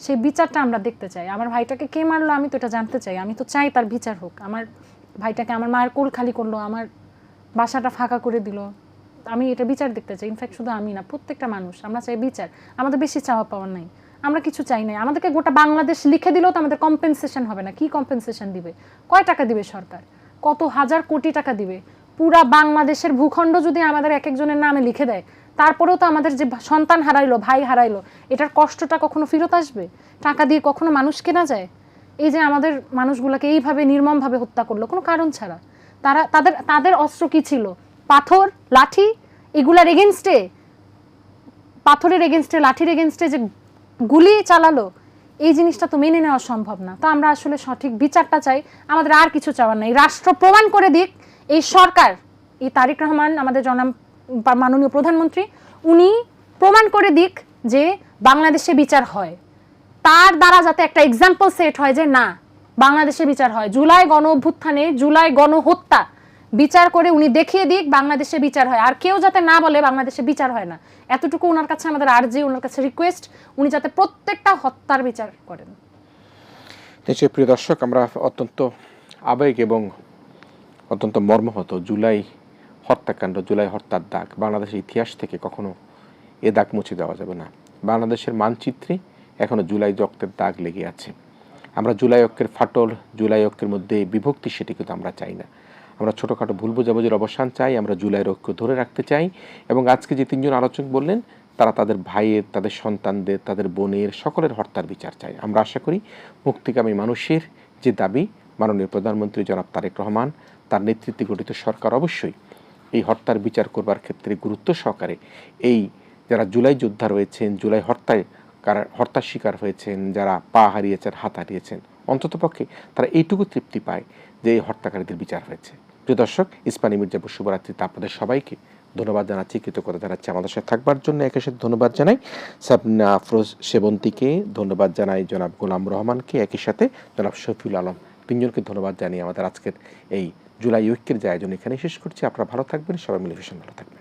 সেই বিচারটা আমরা দেখতে চাই। আমার ভাইটাকে কে মারলো আমি তো এটা জানতে চাই, আমি তো চাই তার বিচার হোক। আমার ভাইটাকে আমার মায়ের কোল খালি করলো, আমার বাসাটা ফাঁকা করে দিল, আমি এটা বিচার দেখতে চাই। ইনফ্যাক্ট শুধু আমি না, প্রত্যেকটা মানুষ আমরা চাই বিচার। আমাদের বেশি চাওয়া পাওয়ার নাই, আমরা কিছু চাই নাই। আমাদেরকে গোটা বাংলাদেশ লিখে দিলেও তো আমাদের কম্পেনসেশন হবে না। কি কম্পেনসেশন দিবে? কয় টাকা দিবে সরকার? কত হাজার কোটি টাকা দিবে? পুরা বাংলাদেশের ভূখণ্ড যদি আমাদের এক একজনের নামে লিখে দেয়, তারপরেও তো আমাদের যে সন্তান হারাইলো, ভাই হারাইলো, এটার কষ্টটা কখনো ফেরত আসবে? টাকা দিয়ে কখনো মানুষ কেনা যায়? এই যে আমাদের মানুষগুলোকে এইভাবে নির্মমভাবে হত্যা করলো কোনো কারণ ছাড়া, তাদের অস্ত্র কি ছিল? পাথর, লাঠি, এগুলার এগেনস্টে, পাথরের এগেনস্টে, লাঠির এগেনস্টে যে গুলি চালালো, এই জিনিসটা তো মেনে নেওয়া সম্ভব না। তো আমরা আসলে সঠিক বিচারটা চাই, আমাদের আর কিছু চাওয়ার নাই। রাষ্ট্র প্রমাণ করে দিক, এই সরকার, এই তারেক রহমান আমাদের মাননীয় প্রধানমন্ত্রী, উনি প্রমাণ করে দিক যে বাংলাদেশে বিচার হয়। তার দ্বারা যাতে একটা এক্সাম্পল সেট হয় যে না, বাংলাদেশে বিচার হয়। জুলাই গণ অভ্যুত্থানে, জুলাই গণহত্যা বিচার করে উনি দেখিয়ে দিক বাংলাদেশে বিচার হয়, আর কেউ যাতে না বলে বাংলাদেশে বিচার হয় না। এতটুকু ওনার কাছে আমাদের আর্জি, ওনার কাছে রিকোয়েস্ট, উনি যাতে প্রত্যেকটা হত্যার বিচার করেন। নিশ্চয়ই প্রিয় দর্শক, আমরা অত্যন্ত আবেগ এবং অত্যন্ত মর্মাহত জুলাই হত্যাকাণ্ড, জুলাই হত্যার দাগ বাংলাদেশের ইতিহাস থেকে কখনো এ দাগ মুছে দেওয়া যাবে না। বাংলাদেশের মানচিত্রে এখনো জুলাই রক্তের দাগ লেগে আছে। আমরা জুলাই ঐক্যের ফাটল, জুলাই ঐক্যের মধ্যে বিভক্তি, সেটি কিন্তু আমরা চাই না। আমরা ছোটোখাটো ভুল বোঝাবুঝির অবসান চাই, আমরা জুলাইয়ের ঐক্য ধরে রাখতে চাই। এবং আজকে যে তিনজন আলোচক বললেন, তারা তাদের ভাইয়ের, তাদের সন্তানদের, তাদের বোনের, সকলের হত্যার বিচার চাই। আমরা আশা করি মুক্তিকামী মানুষের যে দাবি, মাননীয় প্রধানমন্ত্রী জনাব তারেক রহমান, তার নেতৃত্বে গঠিত সরকার অবশ্যই এই হত্যার বিচার করবার ক্ষেত্রে গুরুত্ব সহকারে এই যারা জুলাই যোদ্ধা রয়েছেন, জুলাই হত্যার শিকার হয়েছেন, যারা পা হারিয়েছেন, হাত হারিয়েছেন, অন্ততপক্ষে তারা এইটুকু তৃপ্তি পায় যে এই হত্যাকারীদের বিচার হয়েছে। প্রিয় দর্শক, ইস্পানী মির্জাপুর শুভরাত্রিতে আপনাদের সবাইকে ধন্যবাদ জানাচ্ছি, কৃতজ্ঞতা জানাচ্ছি আমাদের সাথে থাকবার জন্য। একই সাথে ধন্যবাদ জানাই সাবনা আফরোজ সেবন্তীকে, ধন্যবাদ জানাই জনাব গোলাম রহমানকে, একই সাথে জনাব শফিউল আলম, তিনজনকে ধন্যবাদ জানিয়ে আমাদের আজকের এই জুলাই ঐক্যের যে আয়োজন এখানে শেষ করছি। আপনারা ভালো থাকবেন, সবাই মিলে ভীষণ ভালো থাকবেন।